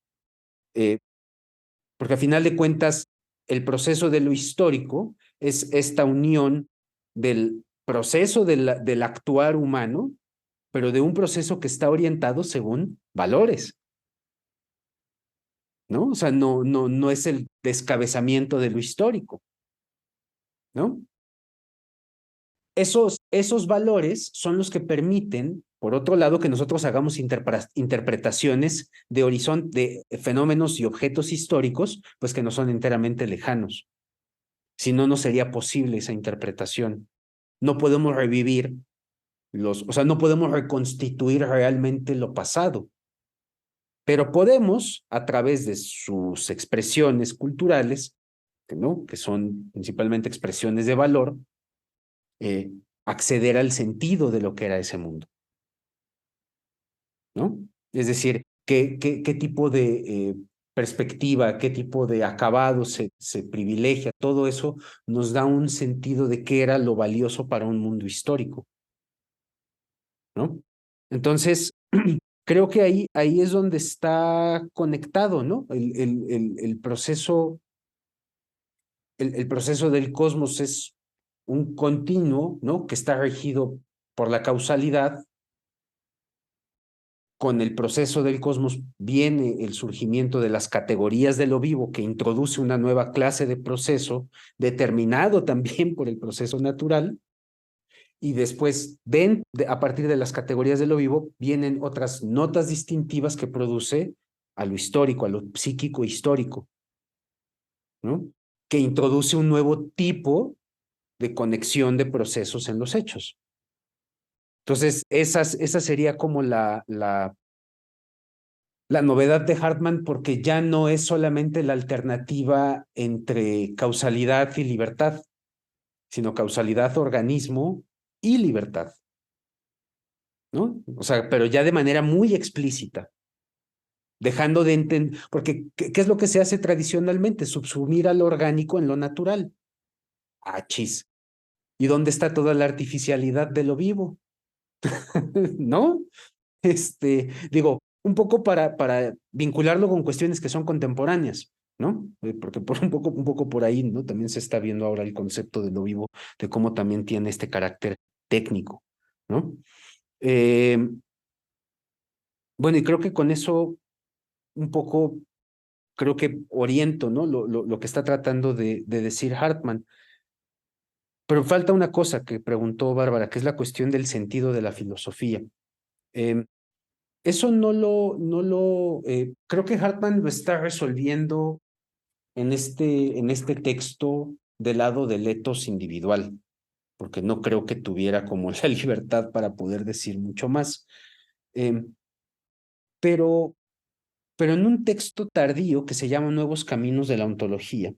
Porque a final de cuentas, el proceso de lo histórico es esta unión del proceso del actuar humano, pero de un proceso que está orientado según valores, ¿no? O sea, no es el descabezamiento de lo histórico, ¿no? Esos valores son los que permiten, por otro lado, que nosotros hagamos interpretaciones de fenómenos y objetos históricos, pues que no son enteramente lejanos. Si no, no sería posible esa interpretación. No podemos revivir o sea, no podemos reconstituir realmente lo pasado, pero podemos, a través de sus expresiones culturales, ¿no? Que son principalmente expresiones de valor, acceder al sentido de lo que era ese mundo, ¿no? Es decir, qué tipo de perspectiva, qué tipo de acabado se privilegia, todo eso nos da un sentido de qué era lo valioso para un mundo histórico, ¿no? Entonces, creo que ahí es donde está conectado, ¿no? El proceso, el proceso del cosmos es un continuo, ¿no? Que está regido por la causalidad. Con el proceso del cosmos viene el surgimiento de las categorías de lo vivo, que introduce una nueva clase de proceso, determinado también por el proceso natural, y después, a partir de las categorías de lo vivo, vienen otras notas distintivas que produce a lo histórico, a lo psíquico histórico, ¿no? Que introduce un nuevo tipo de conexión de procesos en los hechos. Entonces, esa sería como la novedad de Hartman, porque ya no es solamente la alternativa entre causalidad y libertad, sino causalidad, organismo y libertad, ¿no? O sea, pero ya de manera muy explícita, dejando de entender, porque ¿qué es lo que se hace tradicionalmente? Subsumir al orgánico en lo natural. Ah, chis. ¿Y dónde está toda la artificialidad de lo vivo? ¿No? Digo, un poco para vincularlo con cuestiones que son contemporáneas, ¿no? Porque un poco por ahí, ¿no? También se está viendo ahora el concepto de lo vivo, de cómo también tiene este carácter técnico, ¿no? Bueno, y creo que con eso un poco, creo que oriento, ¿no? Lo que está tratando de decir Hartman. Pero falta una cosa que preguntó Bárbara, que es la cuestión del sentido de la filosofía. Eh, Eso creo que Hartman lo está resolviendo en este texto del lado del etos individual, porque no creo que tuviera como la libertad para poder decir mucho más. Eh, pero, pero en un texto tardío que se llama Nuevos Caminos de la Ontología,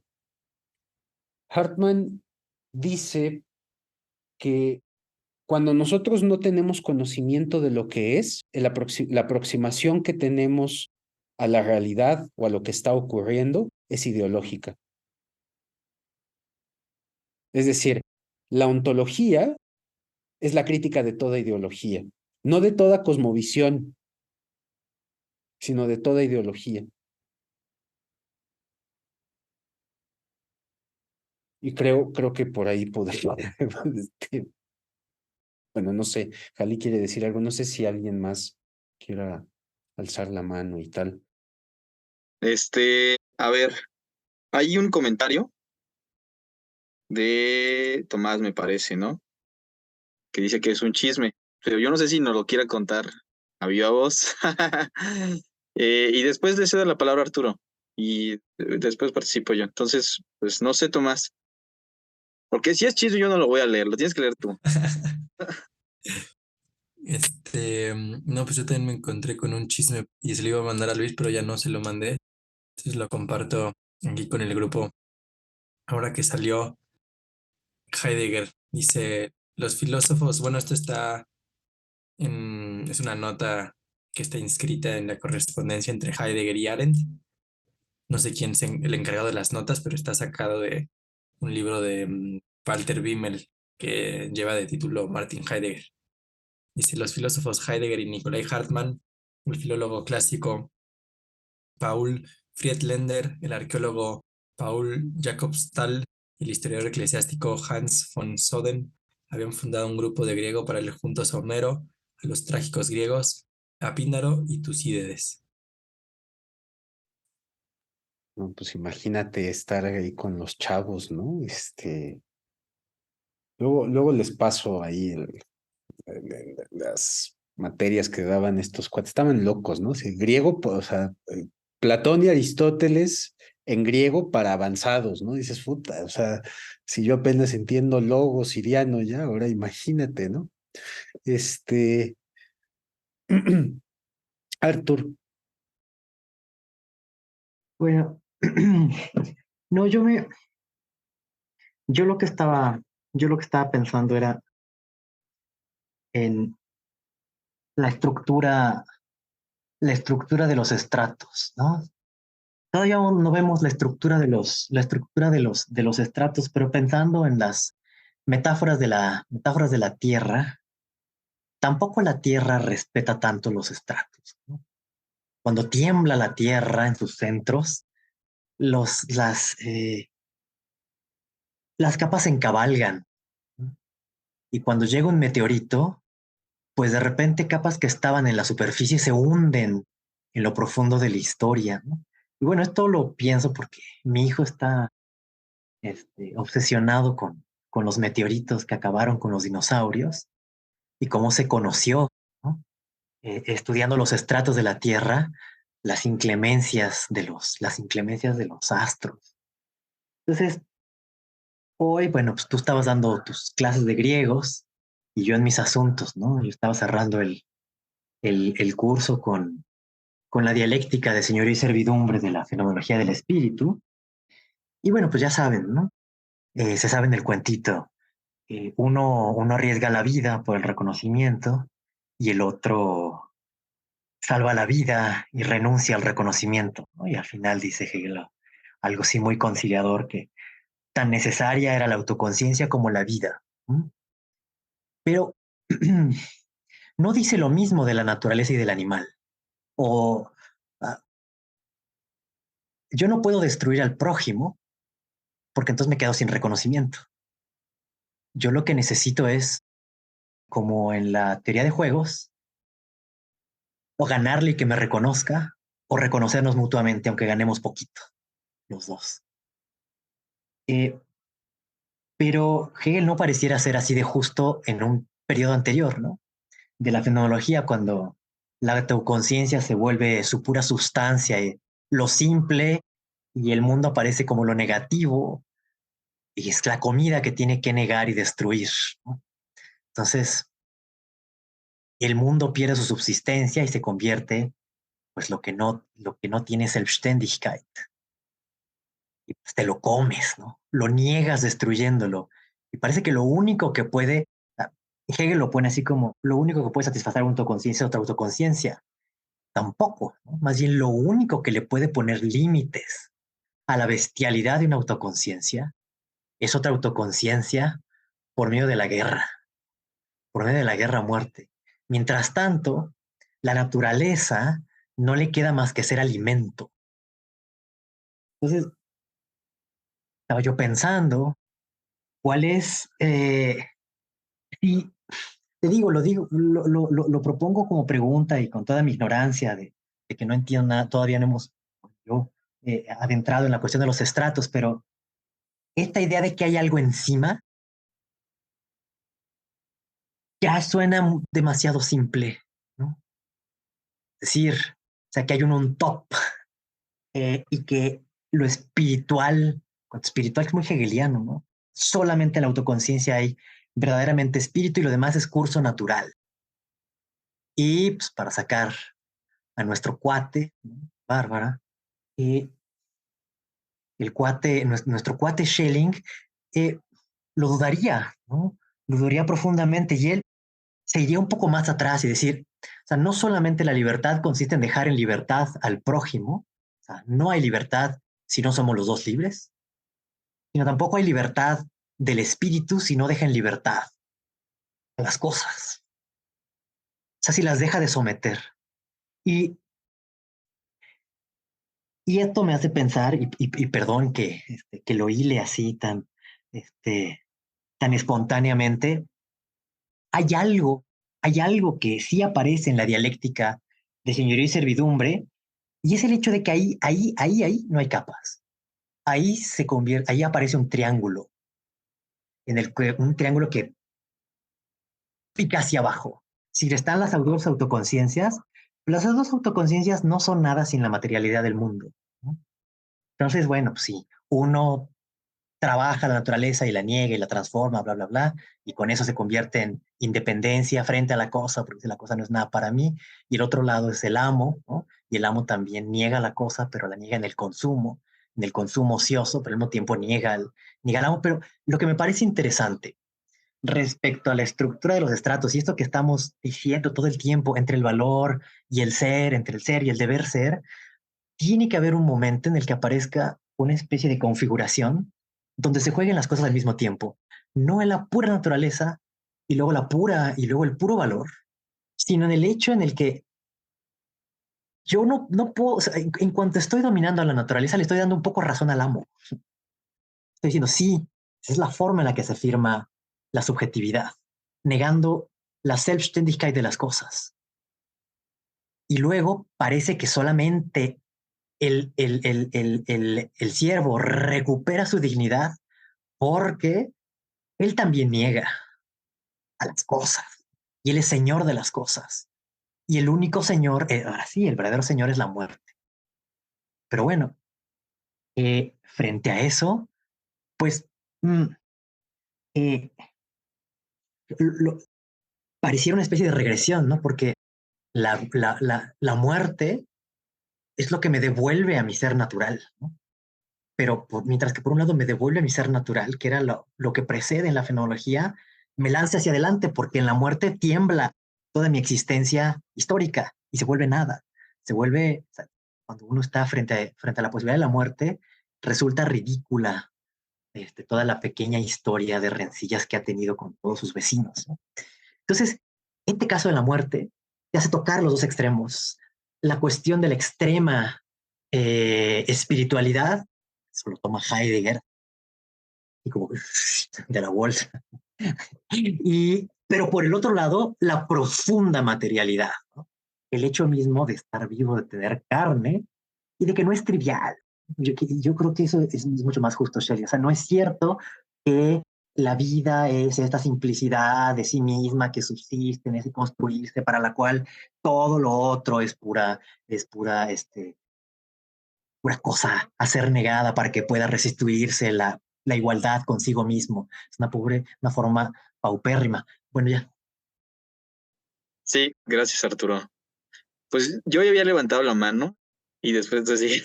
Hartman dice que cuando nosotros no tenemos conocimiento de lo que es, la aproximación que tenemos a la realidad o a lo que está ocurriendo es ideológica. Es decir, la ontología es la crítica de toda ideología, no de toda cosmovisión, sino de toda ideología. Y creo que por ahí podría. Bueno, no sé, Jali quiere decir algo, no sé si alguien más quiera alzar la mano y tal. A ver, hay un comentario de Tomás, me parece, ¿no? Que dice que es un chisme, pero yo no sé si nos lo quiera contar a viva voz. Y después le cedo la palabra a Arturo y después participo yo. Entonces, pues no sé, Tomás, porque si es chisme yo no lo voy a leer, lo tienes que leer tú. No, pues yo también me encontré con un chisme y se lo iba a mandar a Luis, pero ya no se lo mandé. Entonces lo comparto aquí con el grupo. Ahora que salió Heidegger, dice, los filósofos, bueno, esto está es una nota que está inscrita en la correspondencia entre Heidegger y Arendt. No sé quién es el encargado de las notas, pero está sacado de un libro de Walter Wimmel que lleva de título Martin Heidegger. Dice, los filósofos Heidegger y Nikolai Hartmann, el filólogo clásico Paul Friedländer, el arqueólogo Paul Jacobsthal y el historiador eclesiástico Hans von Soden habían fundado un grupo de griego para leer juntos a Homero, a los trágicos griegos, a Píndaro y Tucídides. No, pues imagínate estar ahí con los chavos, ¿no? Luego les paso ahí las materias que daban estos cuates. Estaban locos, ¿no? Sí, griego, o sea, Platón y Aristóteles en griego para avanzados, ¿no? Dices, puta, o sea, si yo apenas entiendo logo siriano ya, ahora imagínate, ¿no? Arthur. Bueno, no, yo lo que estaba, yo lo que estaba pensando era en la estructura la estructura de los estratos, ¿no? Todavía aún no vemos la estructura de los estratos, pero pensando en las metáforas de la Tierra, tampoco la Tierra respeta tanto los estratos, ¿no? Cuando tiembla la Tierra en sus centros, los, las capas se encabalgan, ¿no? Y cuando llega un meteorito, pues de repente capas que estaban en la superficie se hunden en lo profundo de la historia, ¿no? Y bueno, esto lo pienso porque mi hijo está obsesionado con los meteoritos que acabaron con los dinosaurios y cómo se conoció, ¿no? Estudiando los estratos de la Tierra, las inclemencias de los astros. Entonces, hoy, bueno, pues tú estabas dando tus clases de griegos y yo en mis asuntos, ¿no? Yo estaba cerrando el curso con la dialéctica de señorío y servidumbre de la fenomenología del espíritu. Y bueno, pues ya saben, ¿no? Se saben el cuentito. Uno arriesga la vida por el reconocimiento y el otro salva la vida y renuncia al reconocimiento, ¿no? Y al final dice Hegel algo así muy conciliador, que tan necesaria era la autoconciencia como la vida, ¿no? Pero no dice lo mismo de la naturaleza y del animal. O ah, yo no puedo destruir al prójimo porque entonces me quedo sin reconocimiento. Yo lo que necesito es, como en la teoría de juegos, o ganarle y que me reconozca, o reconocernos mutuamente, aunque ganemos poquito, los dos. Eh, pero Hegel no pareciera ser así de justo en un periodo anterior, ¿no? De la fenomenología, cuando la autoconciencia se vuelve su pura sustancia, y lo simple, y el mundo aparece como lo negativo, y es la comida que tiene que negar y destruir, ¿no? Entonces, el mundo pierde su subsistencia y se convierte, pues lo que no tiene Selbstständigkeit. Y pues te lo comes, ¿no? Lo niegas destruyéndolo. Y parece que lo único que puede, Hegel lo pone así como, lo único que puede satisfacer una autoconciencia es otra autoconciencia. Tampoco, ¿no? Más bien lo único que le puede poner límites a la bestialidad de una autoconciencia es otra autoconciencia por medio de la guerra, por medio de la guerra a muerte. Mientras tanto, la naturaleza no le queda más que ser alimento. Entonces, estaba yo pensando, ¿cuál es, si te digo, lo propongo como pregunta y con toda mi ignorancia de que no entiendo nada, todavía no hemos yo, adentrado en la cuestión de los estratos, pero esta idea de que hay algo encima ya suena demasiado simple, ¿no? Es decir, o sea, que hay un on top, y que lo espiritual, cuando espiritual es muy hegeliano, ¿no? Solamente en la autoconciencia hay verdaderamente espíritu y lo demás es curso natural. Y pues, para sacar a nuestro cuate, ¿no? Bárbara, eh, nuestro cuate Schelling, eh, lo dudaría, ¿no? Lo dudaría profundamente y él se iría un poco más atrás y decir, o sea, no solamente la libertad consiste en dejar en libertad al prójimo, o sea, no hay libertad si no somos los dos libres, sino tampoco hay libertad del espíritu si no deja en libertad a las cosas, o sea, si las deja de someter. Y, y esto me hace pensar, y perdón que lo hile así este, tan espontáneamente, hay algo, hay algo que sí aparece en la dialéctica de señorío y servidumbre, y es el hecho de que ahí no hay capas. Ahí aparece un triángulo, un triángulo que pica hacia abajo. Si están las dos autoconciencias, las dos autoconciencias no son nada sin la materialidad del mundo, ¿no? Entonces, bueno, pues sí, uno trabaja la naturaleza y la niega y la transforma, bla, bla, bla, y con eso se convierte en independencia frente a la cosa, porque la cosa no es nada para mí, y el otro lado es el amo, ¿no? Y el amo también niega la cosa, pero la niega en el consumo ocioso, pero al mismo tiempo niega al amo. Pero lo que me parece interesante, respecto a la estructura de los estratos y esto que estamos diciendo todo el tiempo entre el valor y el ser, entre el ser y el deber ser, tiene que haber un momento en el que aparezca una especie de configuración donde se jueguen las cosas al mismo tiempo, no en la pura naturaleza y luego la pura y luego el puro valor, sino en el hecho en el que yo no puedo, o sea, en cuanto estoy dominando a la naturaleza, le estoy dando un poco razón al amo. Estoy diciendo, sí, esa es la forma en la que se afirma la subjetividad, negando la Selbstständigkeit de las cosas. Y luego parece que solamente el siervo recupera su dignidad porque él también niega a las cosas y él es señor de las cosas. Y el único señor, ahora sí, el verdadero señor es la muerte. Pero bueno, frente a eso, pues lo, pareciera una especie de regresión, ¿no? Porque la muerte es lo que me devuelve a mi ser natural, ¿no? Pero mientras que por un lado me devuelve a mi ser natural, que era lo que precede en la fenomenología, me lanza hacia adelante porque en la muerte tiembla toda mi existencia histórica y se vuelve nada. Se vuelve, o sea, cuando uno está frente a la posibilidad de la muerte, resulta ridícula toda la pequeña historia de rencillas que ha tenido con todos sus vecinos, ¿no? Entonces, este caso de la muerte te hace tocar los dos extremos. La cuestión de la extrema espiritualidad, eso lo toma Heidegger, y como de la bolsa. Pero por el otro lado, la profunda materialidad, ¿no? El hecho mismo de estar vivo, de tener carne y de que no es trivial. Yo creo que eso es mucho más justo, Shelley. O sea, no es cierto que la vida es esta simplicidad de sí misma que subsiste en ese construirse para la cual todo lo otro es pura, pura cosa a ser negada para que pueda restituirse la igualdad consigo mismo. Es una forma paupérrima. Bueno, ya. Sí, gracias, Arturo. Pues yo ya había levantado la mano y después así,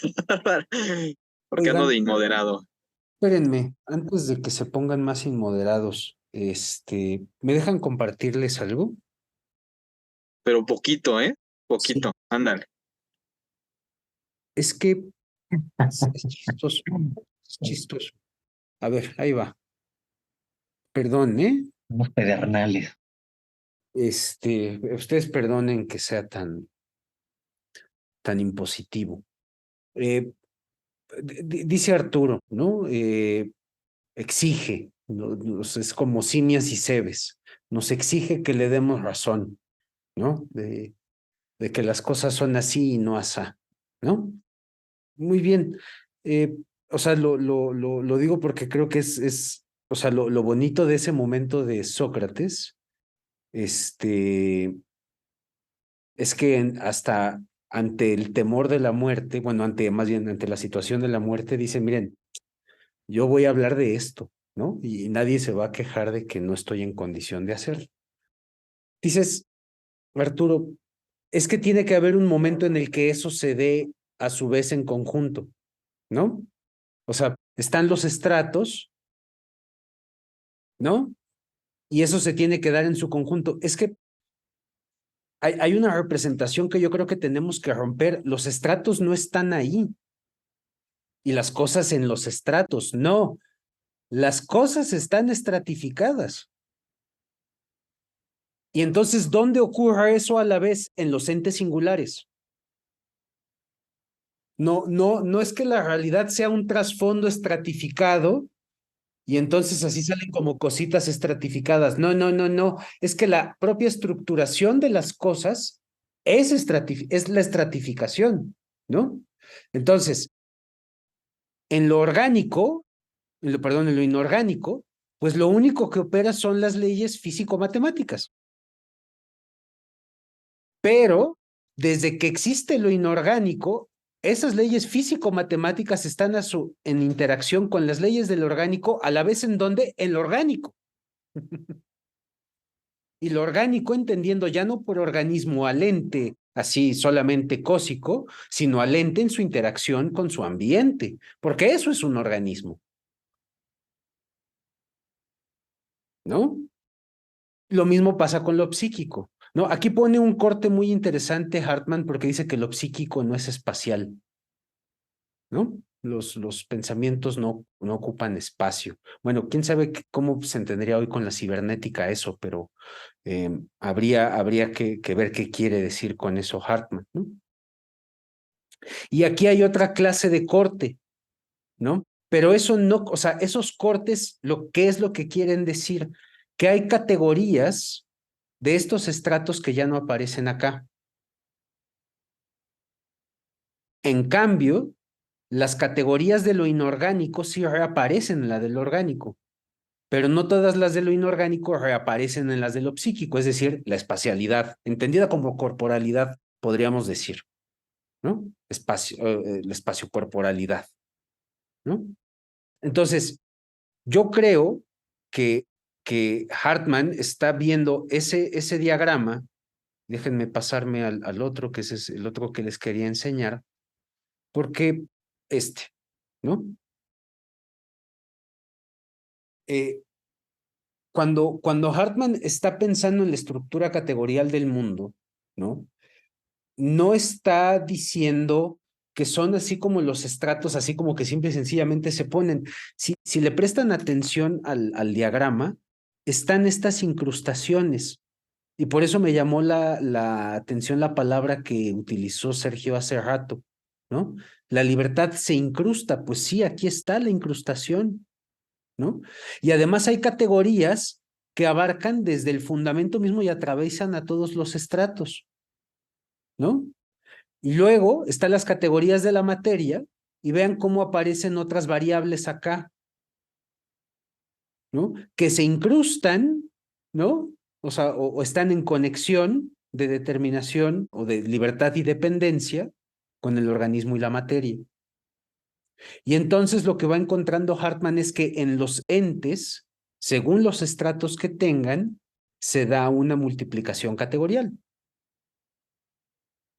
porque ando Oigan, de inmoderado, espérenme, antes de que se pongan más inmoderados, ¿me dejan compartirles algo? pero poquito, ¿eh? Sí. Poquito, ándale. Es que es chistoso, es chistoso. A ver, ahí va. Perdón, ¿eh? Unos pedernales. Ustedes perdonen que sea tan impositivo. Dice Arturo, ¿no? Exige, es como simias y cebes, nos exige que le demos razón, ¿no? De que las cosas son así y no asá, ¿no? Muy bien. O sea, lo digo porque creo que o sea, lo bonito de ese momento de Sócrates, es que hasta ante el temor de la muerte, bueno, más bien ante la situación de la muerte, dice, miren, yo voy a hablar de esto, ¿no? Y nadie se va a quejar de que no estoy en condición de hacerlo. Dices, Arturo, es que tiene que haber un momento en el que eso se dé a su vez en conjunto, ¿no? O sea, están los estratos, ¿no? Y eso se tiene que dar en su conjunto. Es que hay una representación que yo creo que tenemos que romper. Los estratos no están ahí y las cosas en los estratos, no. Las cosas están estratificadas. Y entonces, ¿dónde ocurre eso a la vez? En los entes singulares. No es que la realidad sea un trasfondo estratificado y entonces así salen como cositas estratificadas. No. Es que la propia estructuración de las cosas es la estratificación, ¿no? Entonces, en lo orgánico, en lo inorgánico, pues lo único que opera son las leyes físico-matemáticas. Pero desde que existe lo inorgánico, esas leyes físico-matemáticas están en interacción con las leyes del orgánico, a la vez en donde en lo orgánico. Y lo orgánico entendiendo ya no por organismo al ente, así solamente cósico, sino al ente en su interacción con su ambiente, porque eso es un organismo, ¿no? Lo mismo pasa con lo psíquico, ¿no? Aquí pone un corte muy interesante Hartman porque dice que lo psíquico no es espacial, ¿no? Los pensamientos no ocupan espacio. Bueno, quién sabe cómo se entendería hoy con la cibernética eso, pero habría que ver qué quiere decir con eso Hartman, ¿no? Y aquí hay otra clase de corte, ¿no? Pero eso no, o sea, esos cortes, ¿qué es lo que quieren decir? Que hay categorías de estos estratos que ya no aparecen acá. En cambio, las categorías de lo inorgánico sí reaparecen en la de lo orgánico, pero no todas las de lo inorgánico reaparecen en las de lo psíquico, es decir, la espacialidad, entendida como corporalidad, podríamos decir, ¿no? La espaciocorporalidad, ¿no? Entonces, yo creo que Hartman está viendo ese diagrama. Déjenme pasarme al otro, que ese es el otro que les quería enseñar, porque ¿no? Eh, cuando Hartman está pensando en la estructura categorial del mundo, ¿no? No está diciendo que son así como los estratos, así como que simple y sencillamente se ponen. Si le prestan atención al diagrama, están estas incrustaciones. Y por eso me llamó la atención la palabra que utilizó Sergio hace rato, ¿no? La libertad se incrusta, pues sí, aquí está la incrustación, ¿no? Y además hay categorías que abarcan desde el fundamento mismo y atraviesan a todos los estratos, ¿no? Y luego están las categorías de la materia y vean cómo aparecen otras variables acá, ¿no? Que se incrustan, ¿no? O sea, o están en conexión de determinación o de libertad y dependencia con el organismo y la materia. Y entonces lo que va encontrando Hartman es que en los entes, según los estratos que tengan, se da una multiplicación categorial.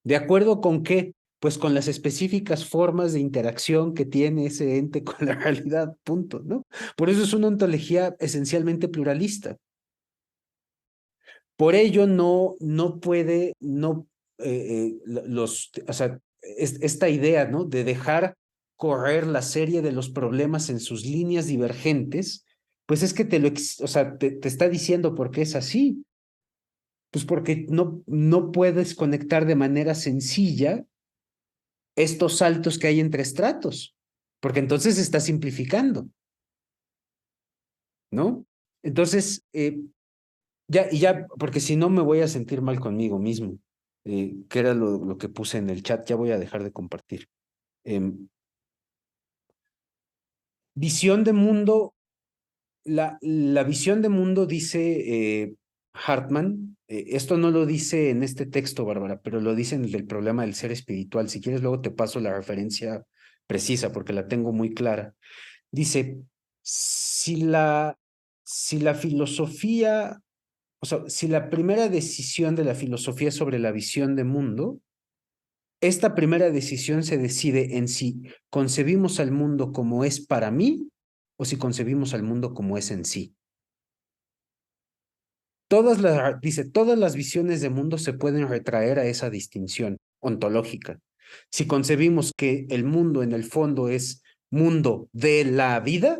¿De acuerdo con qué? Pues con las específicas formas de interacción que tiene ese ente con la realidad, punto, ¿no? Por eso es una ontología esencialmente pluralista. Por ello no puede, o sea, esta idea, ¿no? De dejar correr la serie de los problemas en sus líneas divergentes, pues es que o sea, te está diciendo por qué es así. Pues porque no puedes conectar de manera sencilla estos saltos que hay entre estratos, porque entonces está simplificando, ¿no? Entonces, ya, porque si no me voy a sentir mal conmigo mismo, que era lo que puse en el chat, ya voy a dejar de compartir. Visión de mundo, la visión de mundo dice Hartman, esto no lo dice en este texto, Bárbara, pero lo dice en el del problema del ser espiritual. Si quieres, luego te paso la referencia precisa porque la tengo muy clara. Dice, si la filosofía, o sea, si la primera decisión de la filosofía es sobre la visión de mundo, esta primera decisión se decide en si concebimos al mundo como es para mí o si concebimos al mundo como es en sí. Dice, todas las visiones de mundo se pueden retraer a esa distinción ontológica. Si concebimos que el mundo en el fondo es mundo de la vida,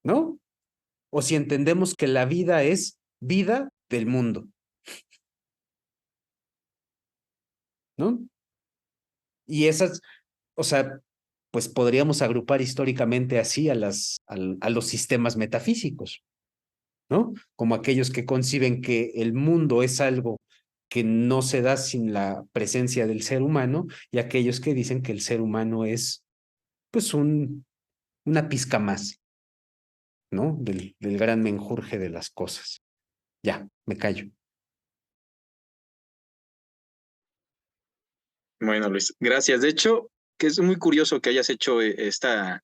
¿no? O si entendemos que la vida es vida del mundo, ¿no? Y esas, o sea, pues podríamos agrupar históricamente así a los sistemas metafísicos, ¿no? Como aquellos que conciben que el mundo es algo que no se da sin la presencia del ser humano y aquellos que dicen que el ser humano es, pues, una pizca más, ¿no? Del gran menjurje de las cosas. Ya, me callo. Bueno, Luis, gracias. De hecho, que es muy curioso que hayas hecho esta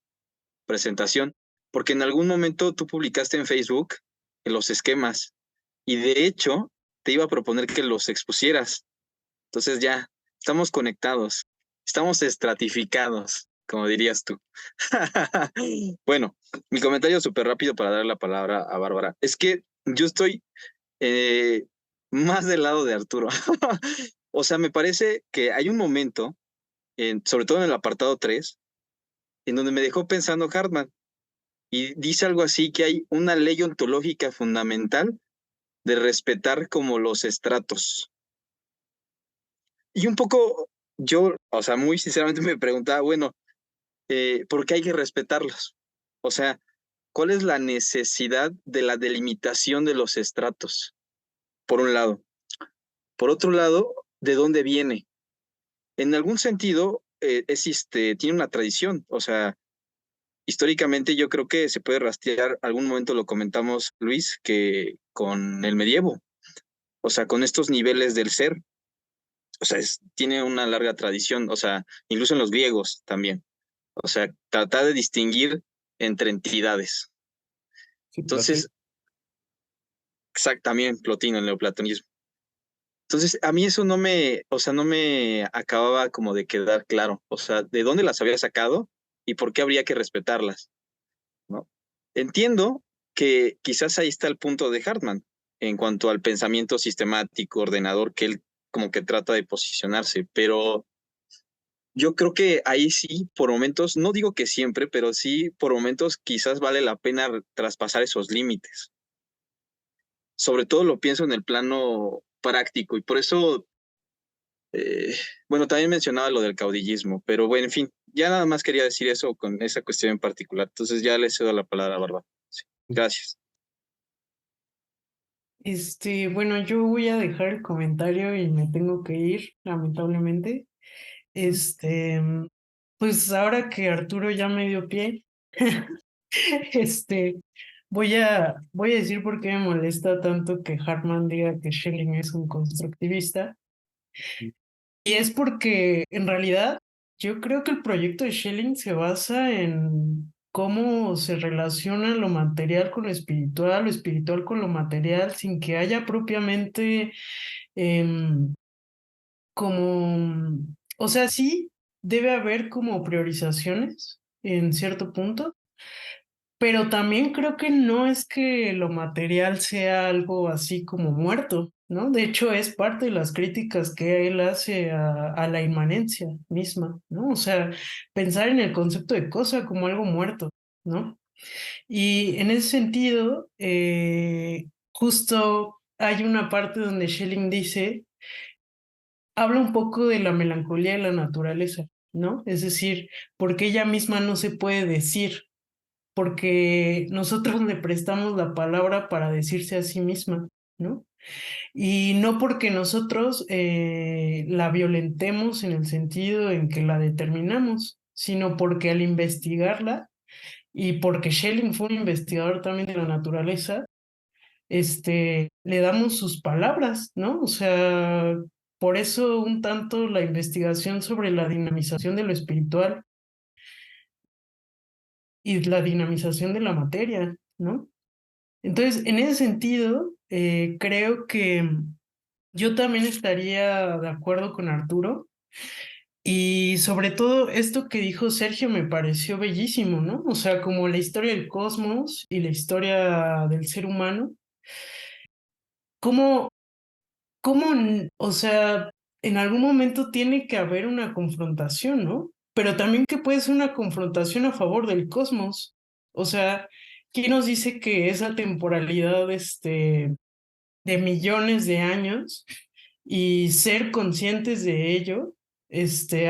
presentación, porque en algún momento tú publicaste en Facebook los esquemas y de hecho te iba a proponer que los expusieras. Entonces ya, estamos conectados, estamos estratificados, como dirías tú. Bueno, mi comentario súper rápido para dar la palabra a Bárbara. Es que yo estoy Más del lado de Arturo. O sea, me parece que hay un momento, sobre todo en el apartado 3, en donde me dejó pensando Hartman, y dice algo así, que hay una ley ontológica fundamental de respetar como los estratos. Y un poco yo, o sea, muy sinceramente me preguntaba, bueno, ¿por qué hay que respetarlos? O sea, ¿cuál es la necesidad de la delimitación de los estratos? Por un lado. Por otro lado, ¿de dónde viene? En algún sentido, tiene una tradición. O sea, históricamente yo creo que se puede rastrear, algún momento lo comentamos, Luis, que con el medievo, o sea, con estos niveles del ser, o sea, tiene una larga tradición, o sea, incluso en los griegos también. O sea, tratar de distinguir entre entidades. Sí, Entonces, también Plotino, el neoplatonismo. Entonces, a mí eso no me, o sea, no me acababa como de quedar claro. O sea, ¿de dónde las había sacado y por qué habría que respetarlas? ¿No? Entiendo que quizás ahí está el punto de Hartman en cuanto al pensamiento sistemático, ordenador, que él como que trata de posicionarse, pero yo creo que ahí sí, por momentos, no digo que siempre, pero sí, por momentos quizás vale la pena traspasar esos límites. Sobre todo lo pienso en el plano práctico y por eso, eh, bueno, también mencionaba lo del caudillismo, pero bueno, en fin, ya nada más quería decir eso con esa cuestión en particular. Entonces ya le cedo la palabra a Barba. Sí, gracias. Bueno, yo voy a dejar el comentario y me tengo que ir, lamentablemente. Pues ahora que Arturo ya me dio pie, este, voy a decir por qué me molesta tanto que Hartman diga que Schelling es un constructivista. Y es porque en realidad yo creo que el proyecto de Schelling se basa en cómo se relaciona lo material con lo espiritual con lo material, sin que haya propiamente em, como, o sea, sí debe haber como priorizaciones en cierto punto, pero también creo que no es que lo material sea algo así como muerto, ¿no? De hecho, es parte de las críticas que él hace a la inmanencia misma, ¿no? O sea, pensar en el concepto de cosa como algo muerto, ¿no? Y en ese sentido, justo hay una parte donde Schelling dice, habla un poco de la melancolía de la naturaleza, ¿no? Es decir, porque ella misma no se puede decir, porque nosotros le prestamos la palabra para decirse a sí misma, ¿no? Y no porque nosotros la violentemos en el sentido en que la determinamos, sino porque al investigarla, y porque Schelling fue un investigador también de la naturaleza, le damos sus palabras, ¿no? O sea, por eso un tanto la investigación sobre la dinamización de lo espiritual y la dinamización de la materia, ¿no? Entonces, en ese sentido, creo que yo también estaría de acuerdo con Arturo y sobre todo esto que dijo Sergio me pareció bellísimo, ¿no? O sea, como la historia del cosmos y la historia del ser humano, cómo, o sea, en algún momento tiene que haber una confrontación, ¿no? Pero también que puede ser una confrontación a favor del cosmos. O sea, ¿quién nos dice que esa temporalidad, de millones de años y ser conscientes de ello,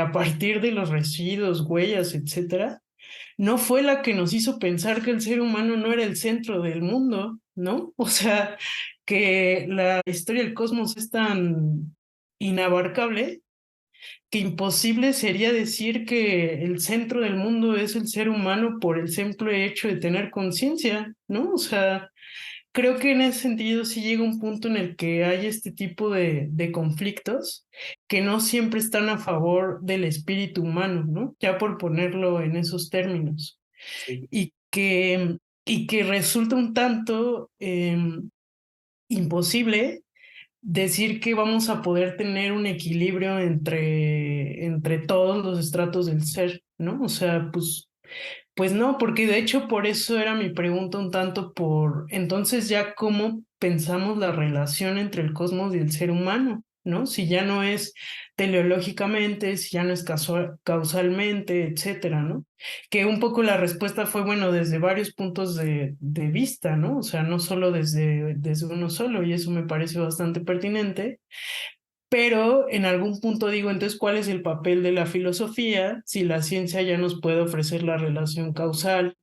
a partir de los residuos, huellas, etcétera, no fue la que nos hizo pensar que el ser humano no era el centro del mundo, ¿no? O sea, que la historia del cosmos es tan inabarcable que imposible sería decir que el centro del mundo es el ser humano por el simple hecho de tener conciencia, ¿no? O sea, creo que en ese sentido sí llega un punto en el que hay este tipo de conflictos que no siempre están a favor del espíritu humano, ¿no? Ya por ponerlo en esos términos. sí. Y que resulta un tanto imposible decir que vamos a poder tener un equilibrio entre todos los estratos del ser, ¿no? O sea, pues Pues no, porque de hecho por eso era mi pregunta un tanto por, entonces ya cómo pensamos la relación entre el cosmos y el ser humano, ¿no? Si ya no es teleológicamente, si ya no es causalmente, etcétera, ¿no? Que un poco la respuesta fue, bueno, desde varios puntos de vista, ¿no? O sea, no solo desde uno solo, y eso me parece bastante pertinente. Pero en algún punto digo, entonces, ¿cuál es el papel de la filosofía si la ciencia ya nos puede ofrecer la relación causal?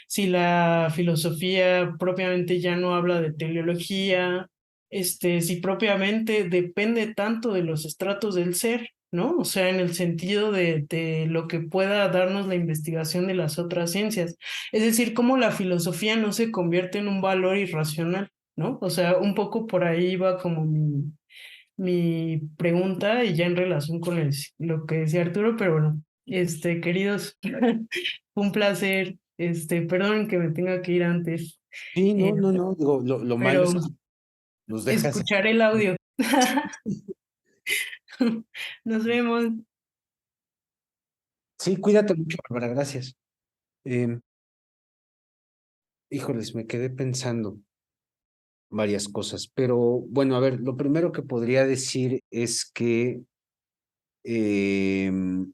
Si la filosofía propiamente ya no habla de teleología, si propiamente depende tanto de los estratos del ser, ¿no? O sea, en el sentido de lo que pueda darnos la investigación de las otras ciencias. Es decir, cómo la filosofía no se convierte en un valor irracional, ¿no? O sea, un poco por ahí va como mi pregunta y ya en relación con lo que decía Arturo, pero bueno, queridos, un placer, perdón que me tenga que ir antes, Sí, eh, no, digo, lo malo pero es que nos dejas. escucharé el audio. Nos vemos. Sí, cuídate mucho, Bárbara, gracias. Híjoles, me quedé pensando varias cosas, pero bueno, a ver, lo primero que podría decir es que de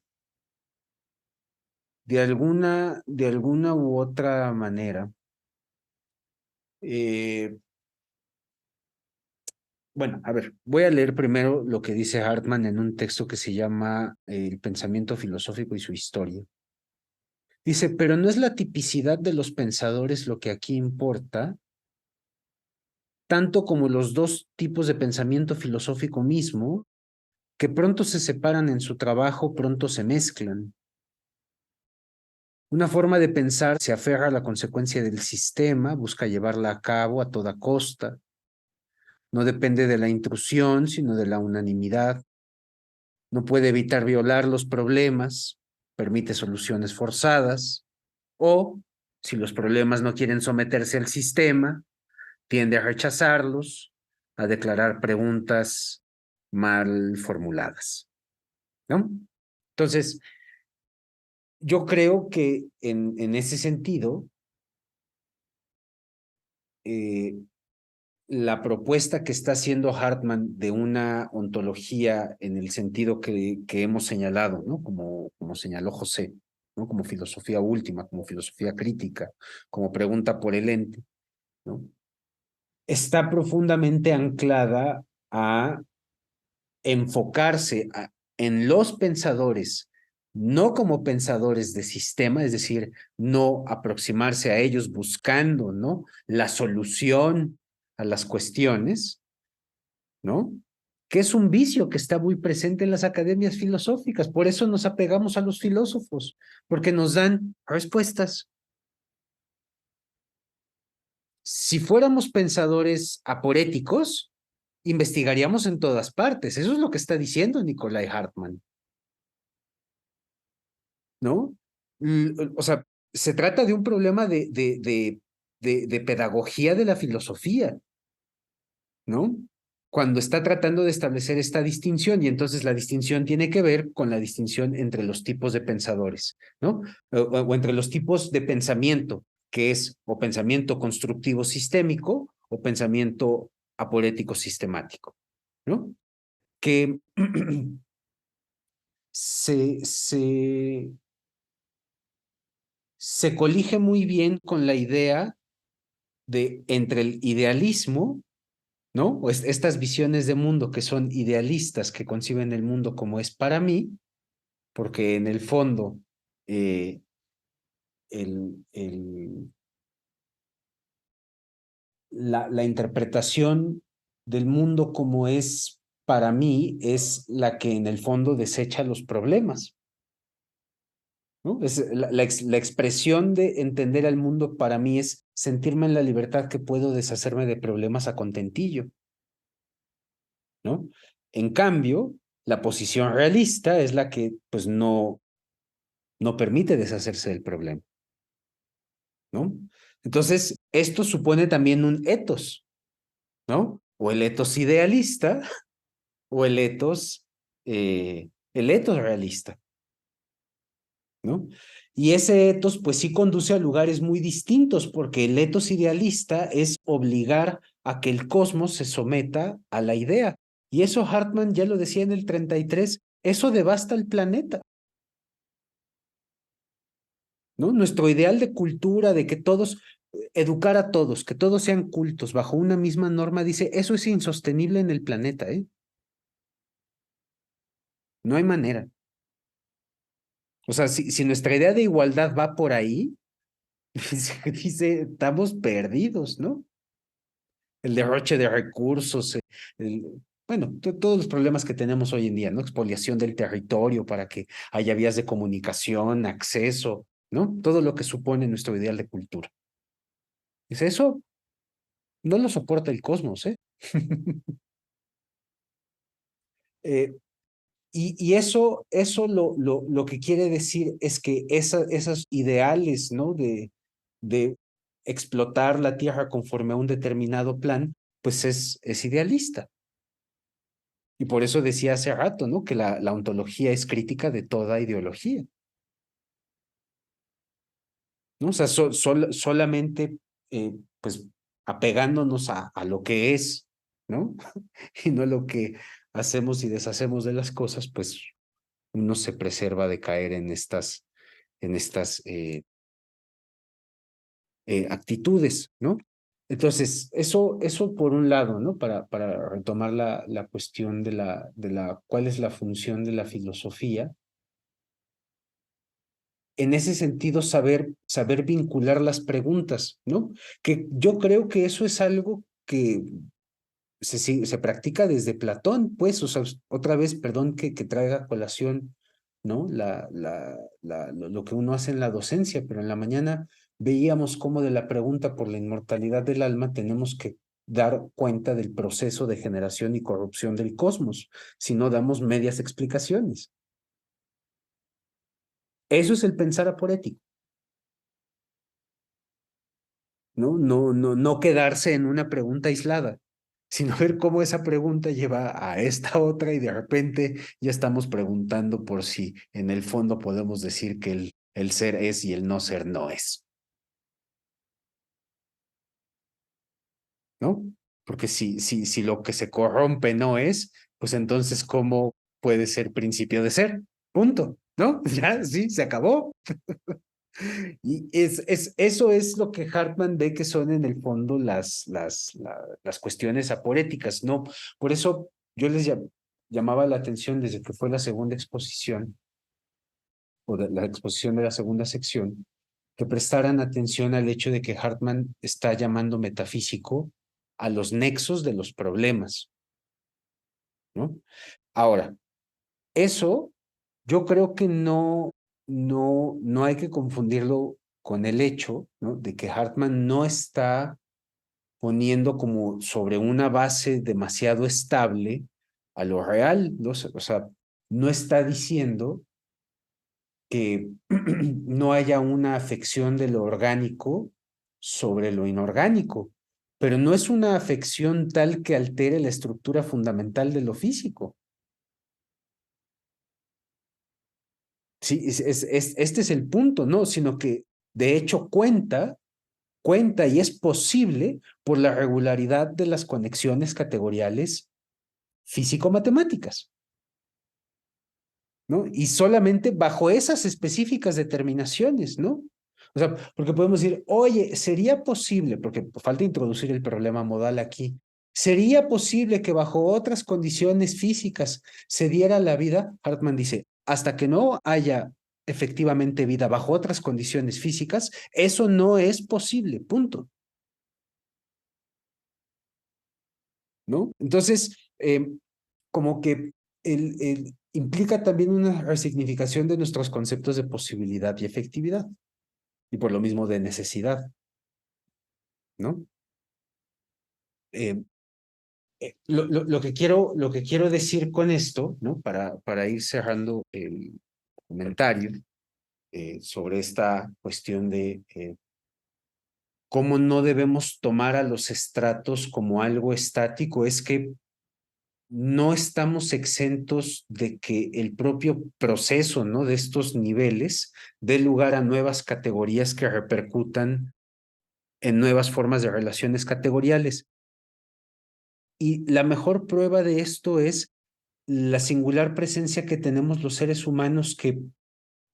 alguna u otra manera, bueno, a ver, voy a leer primero lo que dice Hartman en un texto que se llama El pensamiento filosófico y su historia. Dice, pero no es la tipicidad de los pensadores lo que aquí importa, tanto como los dos tipos de pensamiento filosófico mismo, que pronto se separan en su trabajo, pronto se mezclan. Una forma de pensar se aferra a la consecuencia del sistema, busca llevarla a cabo a toda costa. No depende de la intrusión, sino de la unanimidad. No puede evitar violar los problemas, permite soluciones forzadas, o, si los problemas no quieren someterse al sistema, tiende a rechazarlos, a declarar preguntas mal formuladas, ¿no? Entonces, yo creo que en ese sentido, la propuesta que está haciendo Hartman de una ontología en el sentido que hemos señalado, ¿no? Como señaló José, ¿no? Como filosofía última, como filosofía crítica, como pregunta por el ente, ¿no? Está profundamente anclada a enfocarse en los pensadores, no como pensadores de sistema, es decir, no aproximarse a ellos buscando, ¿no? La solución a las cuestiones, ¿no? Que es un vicio que está muy presente en las academias filosóficas. Por eso nos apegamos a los filósofos, porque nos dan respuestas. Si fuéramos pensadores aporéticos, investigaríamos en todas partes. Eso es lo que está diciendo Nikolai Hartmann, ¿no? O sea, se trata de un problema de pedagogía de la filosofía, ¿no? Cuando está tratando de establecer esta distinción, y entonces la distinción tiene que ver con la distinción entre los tipos de pensadores, ¿no? O entre los tipos de pensamiento, que es o pensamiento constructivo sistémico o pensamiento aporético sistemático, ¿no? Que se colige muy bien con la idea de entre el idealismo, ¿no? O estas visiones de mundo que son idealistas, que conciben el mundo como es para mí, porque en el fondo eh, el, el, la interpretación del mundo como es para mí es la que en el fondo desecha los problemas, ¿no? Es la expresión de entender al mundo para mí es sentirme en la libertad que puedo deshacerme de problemas a contentillo, ¿no? En cambio, la posición realista es la que pues no permite deshacerse del problema, ¿no? Entonces, esto supone también un etos, ¿no? O el etos idealista o el etos realista, ¿no? Y ese etos, pues sí conduce a lugares muy distintos, porque el etos idealista es obligar a que el cosmos se someta a la idea. Y eso Hartman ya lo decía en el 33, eso devasta el planeta. ¿No? Nuestro ideal de cultura, de que todos, educar a todos, que todos sean cultos bajo una misma norma, dice, eso es insostenible en el planeta, ¿eh? No hay manera. O sea, si nuestra idea de igualdad va por ahí, dice, estamos perdidos, ¿no? El derroche de recursos, bueno, todos los problemas que tenemos hoy en día, ¿no? Expoliación del territorio para que haya vías de comunicación, acceso, ¿no? Todo lo que supone nuestro ideal de cultura. Dice, eso no lo soporta el cosmos, ¿eh? Eh, y eso lo que quiere decir es que esos ideales, ¿no? De explotar la Tierra conforme a un determinado plan, pues es idealista. Y por eso decía hace rato, ¿no? Que la ontología es crítica de toda ideología, ¿no? O sea, solamente, pues, apegándonos a lo que es, ¿no? Y no a lo que hacemos y deshacemos de las cosas, pues uno se preserva de caer en estas actitudes, ¿no? Entonces, eso por un lado, ¿no? Para retomar la cuestión cuál es la función de la filosofía. En ese sentido, saber vincular las preguntas, ¿no? Que yo creo que eso es algo que se practica desde Platón, pues, o sea, otra vez, perdón que traiga a colación, ¿no? Lo que uno hace en la docencia, pero en la mañana veíamos cómo de la pregunta por la inmortalidad del alma tenemos que dar cuenta del proceso de generación y corrupción del cosmos, si no damos medias explicaciones. Eso es el pensar aporético. No quedarse en una pregunta aislada, sino ver cómo esa pregunta lleva a esta otra y de repente ya estamos preguntando por si en el fondo podemos decir que el ser es y el no ser no es, ¿no? Porque si lo que se corrompe no es, pues entonces ¿cómo puede ser principio de ser? Punto, ¿no? Ya, sí, se acabó. Y eso es lo que Hartman ve que son en el fondo las cuestiones aporéticas, ¿no? Por eso yo les llamaba la atención desde que fue la segunda exposición, o la exposición de la segunda sección, que prestaran atención al hecho de que Hartman está llamando metafísico a los nexos de los problemas, ¿no? Ahora, eso yo creo que no hay que confundirlo con el hecho, ¿no? De que Hartman no está poniendo como sobre una base demasiado estable a lo real, ¿no? O sea, no está diciendo que no haya una afección de lo orgánico sobre lo inorgánico, pero no es una afección tal que altere la estructura fundamental de lo físico. Sí, este es el punto, ¿no? Sino que de hecho cuenta y es posible por la regularidad de las conexiones categoriales físico-matemáticas, ¿no? Y solamente bajo esas específicas determinaciones, ¿no? O sea, porque podemos decir, oye, sería posible, porque falta introducir el problema modal aquí, ¿sería posible que bajo otras condiciones físicas se diera la vida? Hartman dice, hasta que no haya efectivamente vida bajo otras condiciones físicas, eso no es posible, punto. ¿No? Entonces, como que implica también una resignificación de nuestros conceptos de posibilidad y efectividad, y por lo mismo de necesidad, ¿no? Eh, lo que quiero decir con esto, ¿no? Para ir cerrando el comentario sobre esta cuestión de cómo no debemos tomar a los estratos como algo estático, es que no estamos exentos de que el propio proceso, ¿no?, de estos niveles dé lugar a nuevas categorías que repercutan en nuevas formas de relaciones categoriales. Y la mejor prueba de esto es la singular presencia que tenemos los seres humanos, que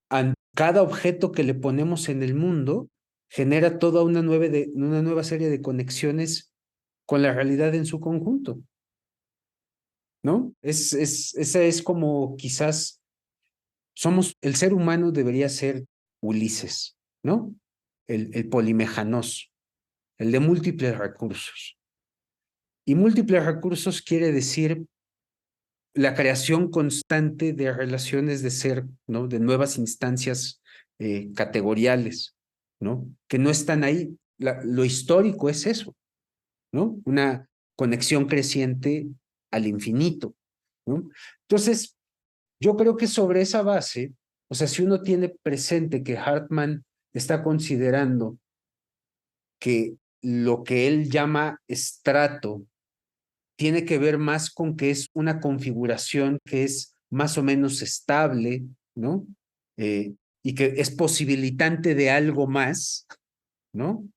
a cada objeto que le ponemos en el mundo genera toda una nueva serie de conexiones con la realidad en su conjunto, ¿no? Esa es como quizás el ser humano debería ser Ulises, ¿no? El polimejanos, el de múltiples recursos. Y múltiples recursos quiere decir la creación constante de relaciones de ser, ¿no?, de nuevas instancias categoriales, ¿no?, que no están ahí. Lo histórico es eso, ¿no? Una conexión creciente al infinito, ¿no? Entonces, yo creo que sobre esa base, o sea, si uno tiene presente que Hartman está considerando que lo que él llama estrato tiene que ver más con que es una configuración que es más o menos estable, ¿no? Y que es posibilitante de algo más, ¿no?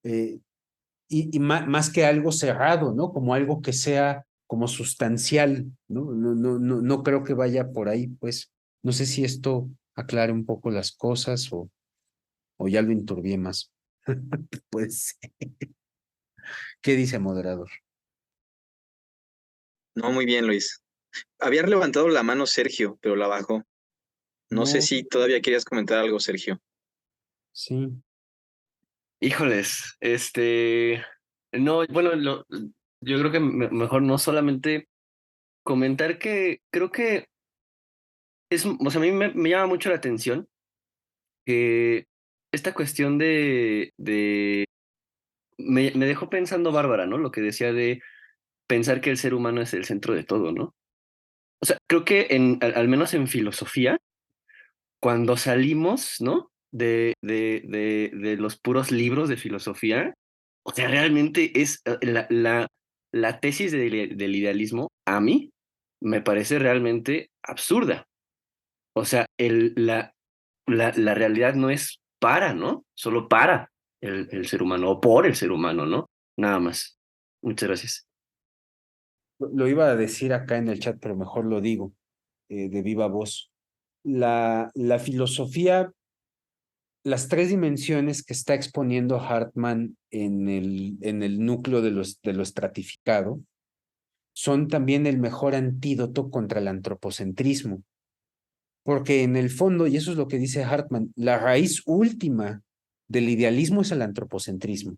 Y más que algo cerrado, ¿no? Como algo que sea como sustancial, ¿no? No creo que vaya por ahí, pues. No sé si esto aclare un poco las cosas o ya lo enturbié más. Pues, ¿qué dice moderador? No, muy bien, Luis. Había levantado la mano Sergio, pero la bajó. No sé No, si todavía querías comentar algo, Sergio. sí. Híjoles, no, bueno, yo creo que mejor no solamente comentar que creo que o sea, a mí me llama mucho la atención que esta cuestión me dejó pensando Bárbara, ¿no? Lo que decía de pensar que el ser humano es el centro de todo, ¿no? O sea, creo que al menos en filosofía, cuando salimos, ¿no? De los puros libros de filosofía, o sea, realmente es la tesis del idealismo, a mí, me parece realmente absurda. O sea, la realidad no es para, ¿no? Solo para el ser humano o por el ser humano, ¿no? Nada más. Muchas gracias. Lo iba a decir acá en el chat, pero mejor lo digo de viva voz. La filosofía, las tres dimensiones que está exponiendo Hartman en el núcleo de lo estratificado son también el mejor antídoto contra el antropocentrismo. Porque en el fondo, y eso es lo que dice Hartman, la raíz última del idealismo es el antropocentrismo.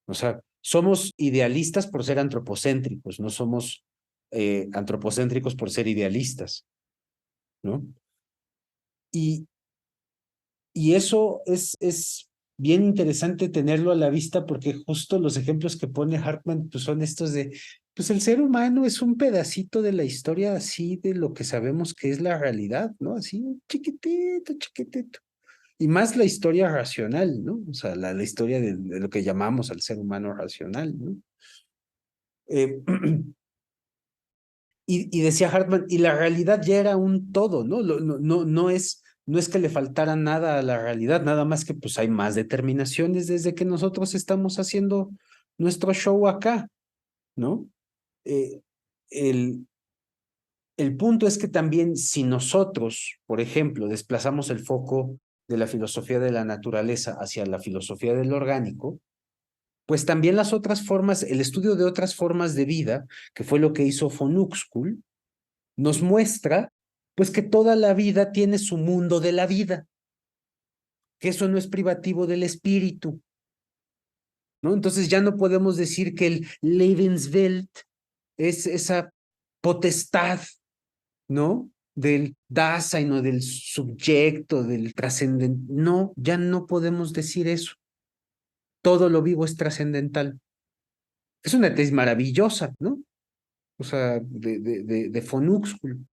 O sea, somos idealistas por ser antropocéntricos, no somos antropocéntricos por ser idealistas, ¿no? Y eso es bien interesante tenerlo a la vista, porque justo los ejemplos que pone Hartman pues son estos de, pues el ser humano es un pedacito de la historia así de lo que sabemos que es la realidad, ¿no? Así chiquitito, chiquitito. Y más la historia racional, ¿no? O sea, la historia de lo que llamamos al ser humano racional, ¿no? Y decía Hartman, y la realidad ya era un todo, ¿no? No es que le faltara nada a la realidad, nada más que pues hay más determinaciones desde que nosotros estamos haciendo nuestro show acá, ¿no? Eh, el, el punto es que también si nosotros, por ejemplo, desplazamos el foco de la filosofía de la naturaleza hacia la filosofía del orgánico, pues también las otras formas, el estudio de otras formas de vida, que fue lo que hizo von Uxküll, nos muestra pues que toda la vida tiene su mundo de la vida, que eso no es privativo del espíritu, ¿no? Entonces ya no podemos decir que el Lebenswelt es esa potestad, ¿no? Del Dasein o del subyecto, del trascendente. No, ya no podemos decir eso. Todo lo vivo es trascendental. Es una tesis maravillosa, ¿no? O sea, de von Uxküll.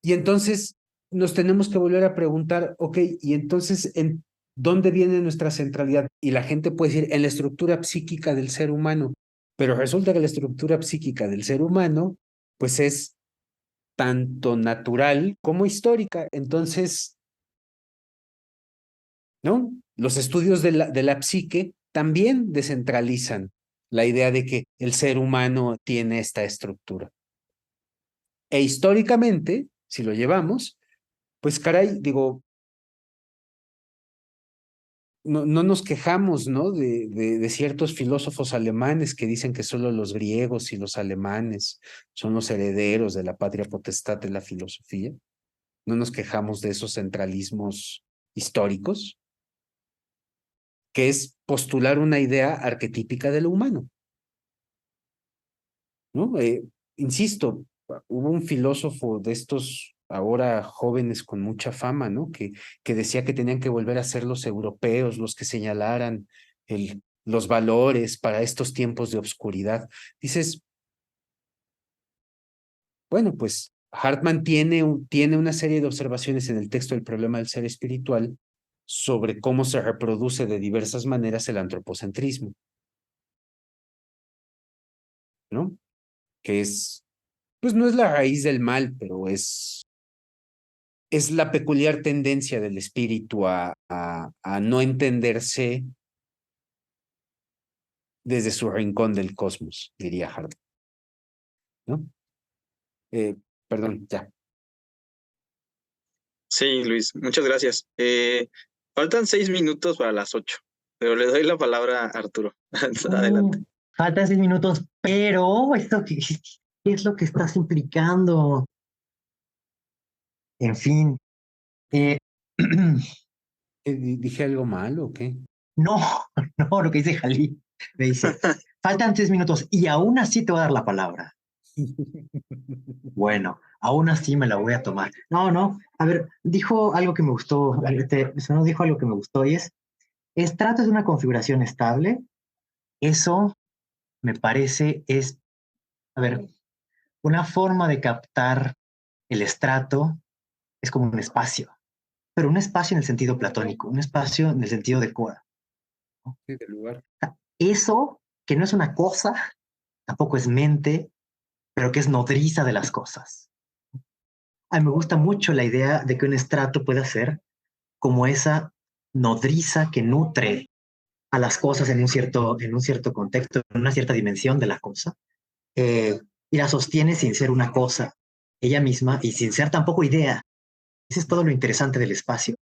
Y entonces nos tenemos que volver a preguntar, ok, y entonces, ¿en dónde viene nuestra centralidad? Y la gente puede decir, en la estructura psíquica del ser humano. Pero resulta que la estructura psíquica del ser humano, pues es tanto natural como histórica. Entonces, ¿no? Los estudios de la psique también descentralizan la idea de que el ser humano tiene esta estructura. E históricamente, si lo llevamos, pues caray, digo, no nos quejamos, ¿no? De ciertos filósofos alemanes que dicen que solo los griegos y los alemanes son los herederos de la patria potestad de la filosofía. No nos quejamos de esos centralismos históricos, que es postular una idea arquetípica de lo humano, ¿no? Insisto, hubo un filósofo de estos ahora jóvenes con mucha fama, ¿no? Que decía que tenían que volver a ser los europeos los que señalaran los valores para estos tiempos de oscuridad. Dices, bueno, pues Hartman tiene una serie de observaciones en el texto del problema del ser espiritual sobre cómo se reproduce de diversas maneras el antropocentrismo, ¿no? Que es, pues no es la raíz del mal, pero es la peculiar tendencia del espíritu a no entenderse desde su rincón del cosmos, diría Hartman, ¿no? Perdón, ya. Sí, Luis, muchas gracias. Faltan 6 minutos para las 8, pero le doy la palabra a Arturo. Adelante. Faltan 6 minutos, pero ¿qué es lo que estás implicando? En fin. ¿Dije algo mal o qué? No, no, lo que dice Jalí. Me dice, faltan 6 minutos y aún así te voy a dar la palabra. Bueno, aún así me la voy a tomar. No, a ver, dijo algo que me gustó, no dijo algo que me gustó y estrato es una configuración estable. Eso me parece a ver, una forma de captar el estrato es como un espacio, pero un espacio en el sentido platónico, un espacio en el sentido de Cora. Sí, del lugar. Eso, que no es una cosa, tampoco es mente, pero que es nodriza de las cosas. A mí me gusta mucho la idea de que un estrato pueda ser como esa nodriza que nutre a las cosas en un cierto contexto, en una cierta dimensión de la cosa, y la sostiene sin ser una cosa ella misma y sin ser tampoco idea. Ese es todo lo interesante del espacio.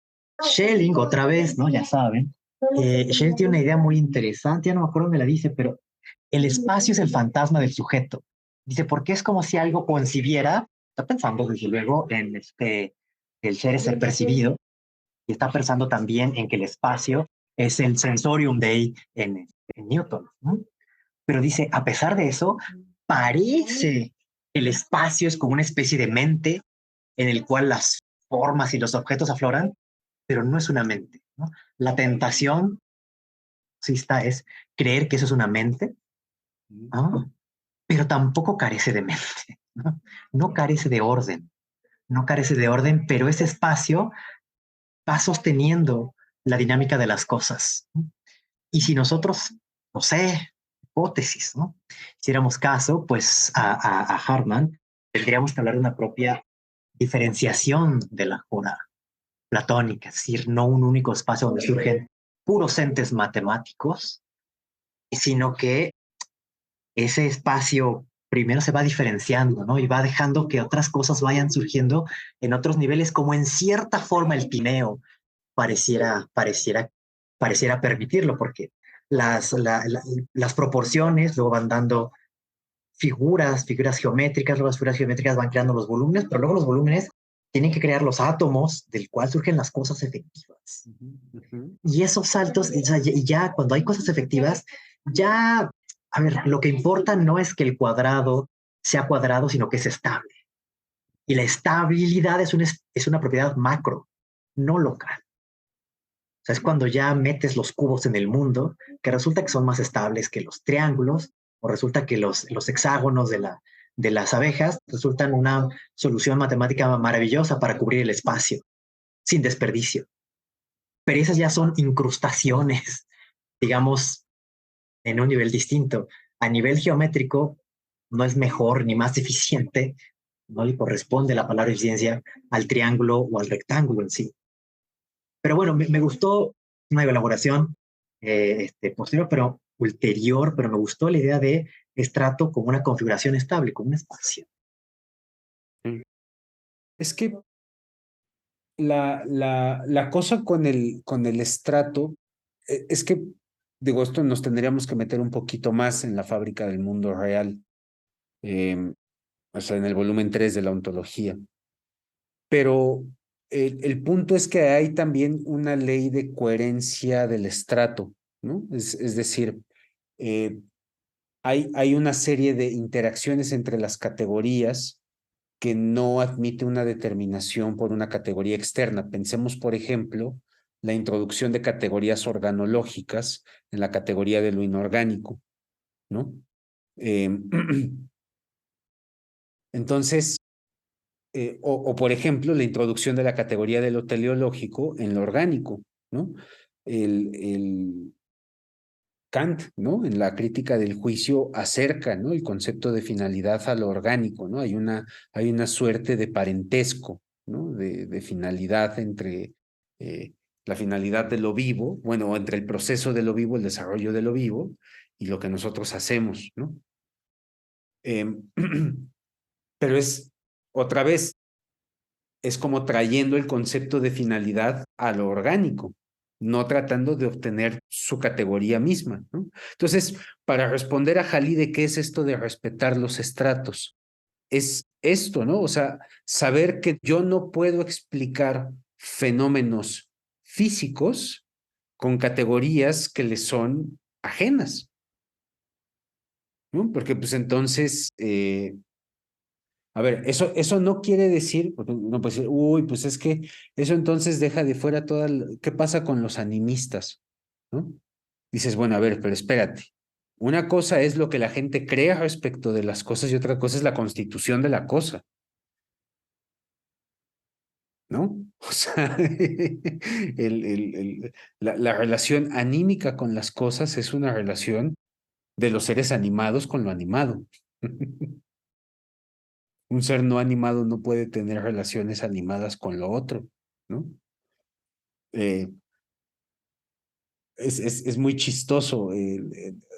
Schelling, otra vez, ¿no? Ya saben, Schelling tiene una idea muy interesante, ya no me acuerdo dónde la dice, pero el espacio es el fantasma del sujeto. Dice, porque es como si algo concibiera, está pensando desde luego en el ser percibido, y está pensando también en que el espacio es el sensorium dei en Newton, ¿no? Pero dice, a pesar de eso, parece que el espacio es como una especie de mente en el cual las formas y los objetos afloran, pero no es una mente, ¿no? La tentación, sí está, es creer que eso es una mente, ¿no? Pero tampoco carece de mente, ¿no? No carece de orden, no carece de orden, pero ese espacio va sosteniendo la dinámica de las cosas. Y si nosotros, no sé, hipótesis, ¿no? Hiciéramos caso, pues a Hartman, tendríamos que hablar de una propia diferenciación de la Jura platónica, es decir, no un único espacio donde surgen puros entes matemáticos, sino que ese espacio primero se va diferenciando, ¿no? Y va dejando que otras cosas vayan surgiendo en otros niveles, como en cierta forma el Tineo pareciera permitirlo, porque las proporciones luego van dando figuras geométricas, luego las figuras geométricas van creando los volúmenes, pero luego los volúmenes tienen que crear los átomos del cual surgen las cosas efectivas. Y esos saltos, y ya cuando hay cosas efectivas, ya, a ver, lo que importa no es que el cuadrado sea cuadrado, sino que es estable. Y la estabilidad es una propiedad macro, no local. O sea, es cuando ya metes los cubos en el mundo, que resulta que son más estables que los triángulos, o resulta que los hexágonos de las abejas resultan una solución matemática maravillosa para cubrir el espacio, sin desperdicio. Pero esas ya son incrustaciones, digamos, en un nivel distinto. a nivel geométrico no es mejor ni más eficiente, no le corresponde la palabra eficiencia al triángulo o al rectángulo en sí. Pero bueno, me gustó una elaboración posterior, pero ulterior, pero me gustó la idea de estrato como una configuración estable, como un espacio. Es que la cosa con el estrato es que, digo, esto nos tendríamos que meter un poquito más en la fábrica del mundo real, o sea, en el volumen 3 de la ontología. Pero el punto es que hay también una ley de coherencia del estrato, ¿no? Es decir, eh, hay una serie de interacciones entre las categorías que no admite una determinación por una categoría externa. Pensemos, por ejemplo, la introducción de categorías organológicas en la categoría de lo inorgánico, ¿no? Entonces, o por ejemplo, la introducción de la categoría de lo teleológico en lo orgánico, ¿no? El Kant, ¿no? En la crítica del juicio acerca, ¿no? El concepto de finalidad a lo orgánico, ¿no? Hay una suerte de parentesco, ¿no? De finalidad entre la finalidad de lo vivo, bueno, entre el proceso de lo vivo, el desarrollo de lo vivo y lo que nosotros hacemos, ¿no? Pero otra vez, es como trayendo el concepto de finalidad a lo orgánico, no tratando de obtener su categoría misma, ¿no? Entonces, para responder a Jalide, ¿qué es esto de respetar los estratos? Es esto, ¿no? O sea, saber que yo no puedo explicar fenómenos físicos con categorías que le son ajenas, ¿no? Porque pues entonces a ver, eso no quiere decir, porque uno puede decir, uy, pues es que eso entonces deja de fuera toda, ¿qué pasa con los animistas? ¿No? Dices, bueno, a ver, pero espérate. Una cosa es lo que la gente crea respecto de las cosas y otra cosa es la constitución de la cosa, ¿no? O sea, la relación anímica con las cosas es una relación de los seres animados con lo animado. Un ser no animado no puede tener relaciones animadas con lo otro, ¿no? Eh, es muy chistoso.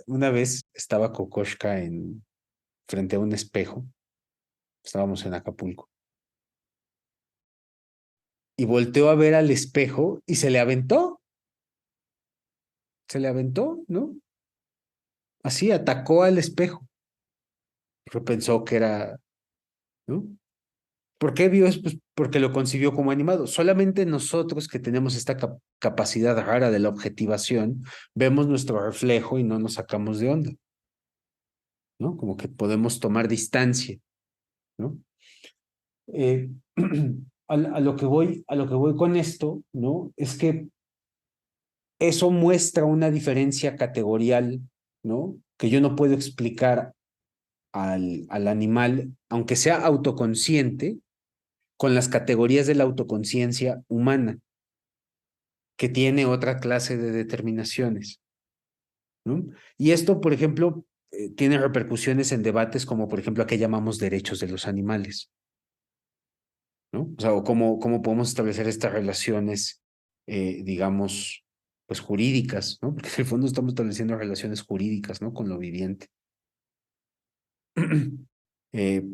Una vez estaba Kokoschka frente a un espejo, estábamos en Acapulco, y volteó a ver al espejo y se le aventó, ¿no? Así, atacó al espejo, pero pensó que era, ¿no? ¿Por qué vio eso? Pues porque lo concibió como animado. Solamente nosotros que tenemos esta capacidad rara de la objetivación, vemos nuestro reflejo y no nos sacamos de onda, ¿no? Como que podemos tomar distancia, ¿no? Eh, a lo que voy con esto, ¿no? Es que eso muestra una diferencia categorial, ¿no? Que yo no puedo explicar al animal, aunque sea autoconsciente, con las categorías de la autoconciencia humana, que tiene otra clase de determinaciones, ¿no? Y esto, por ejemplo, tiene repercusiones en debates como, por ejemplo, a qué llamamos derechos de los animales, ¿no? O sea, o cómo podemos establecer estas relaciones, digamos, pues jurídicas, ¿no? Porque en el fondo estamos estableciendo relaciones jurídicas, ¿no? Con lo viviente. Eh,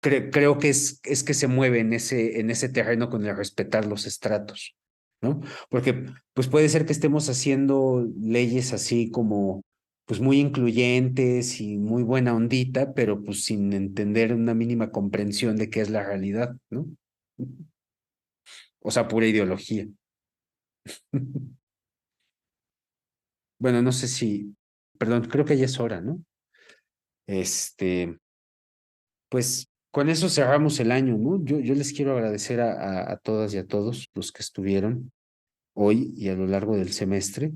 creo que es que se mueve en ese terreno con el respetar los estratos, ¿no? Porque pues puede ser que estemos haciendo leyes así como pues muy incluyentes y muy buena ondita, pero pues sin entender una mínima comprensión de qué es la realidad, ¿no? O sea, pura ideología. Bueno, no sé si, perdón, creo que ya es hora, ¿no? Este, pues con eso cerramos el año, ¿no? Yo les quiero agradecer a todas y a todos los que estuvieron hoy y a lo largo del semestre,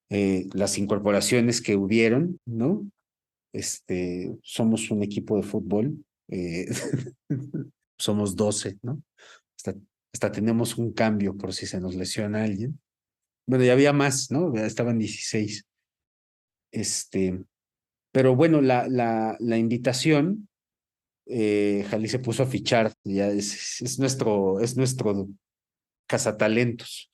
las incorporaciones que hubieron, ¿no? Somos un equipo de fútbol, somos 12, ¿no? Hasta, hasta tenemos un cambio por si se nos lesiona alguien. Bueno, ya había más, ¿no? Ya estaban 16. Este, Pero bueno, la invitación, Jalí se puso a fichar, ya es nuestro cazatalentos.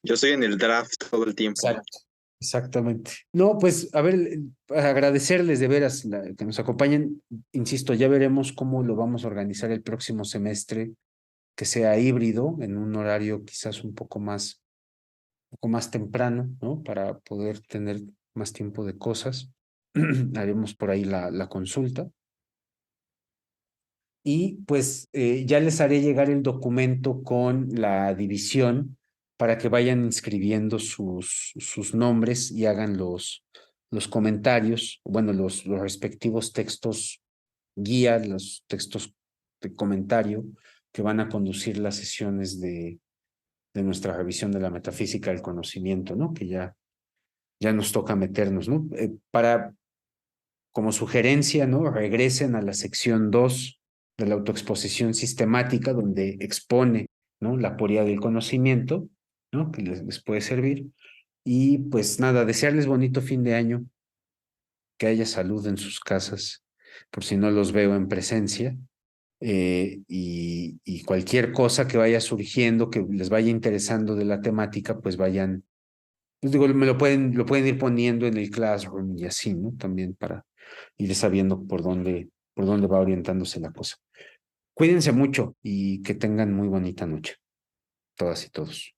Yo estoy en el draft todo el tiempo. Exacto. Exactamente. No, pues a ver, agradecerles de veras que nos acompañen. Insisto, ya veremos cómo lo vamos a organizar el próximo semestre, que sea híbrido, en un horario quizás un poco más temprano, ¿no? Para poder tener más tiempo de cosas. Haremos por ahí la consulta. Y pues ya les haré llegar el documento con la división para que vayan inscribiendo sus nombres y hagan los comentarios, bueno, los respectivos textos guía, los textos de comentario que van a conducir las sesiones de nuestra revisión de la metafísica del conocimiento, ¿no? Que ya nos toca meternos, ¿no? Como sugerencia, ¿no? Regresen a la sección 2 de la autoexposición sistemática, donde expone, ¿no? La aporía del conocimiento, ¿no? Que les puede servir. Y pues nada, desearles bonito fin de año, que haya salud en sus casas, por si no los veo en presencia. Y cualquier cosa que vaya surgiendo, que les vaya interesando de la temática, pues vayan, pues digo, lo pueden ir poniendo en el Classroom y así, ¿no? También para ir sabiendo por dónde va orientándose la cosa. Cuídense mucho y que tengan muy bonita noche, todas y todos.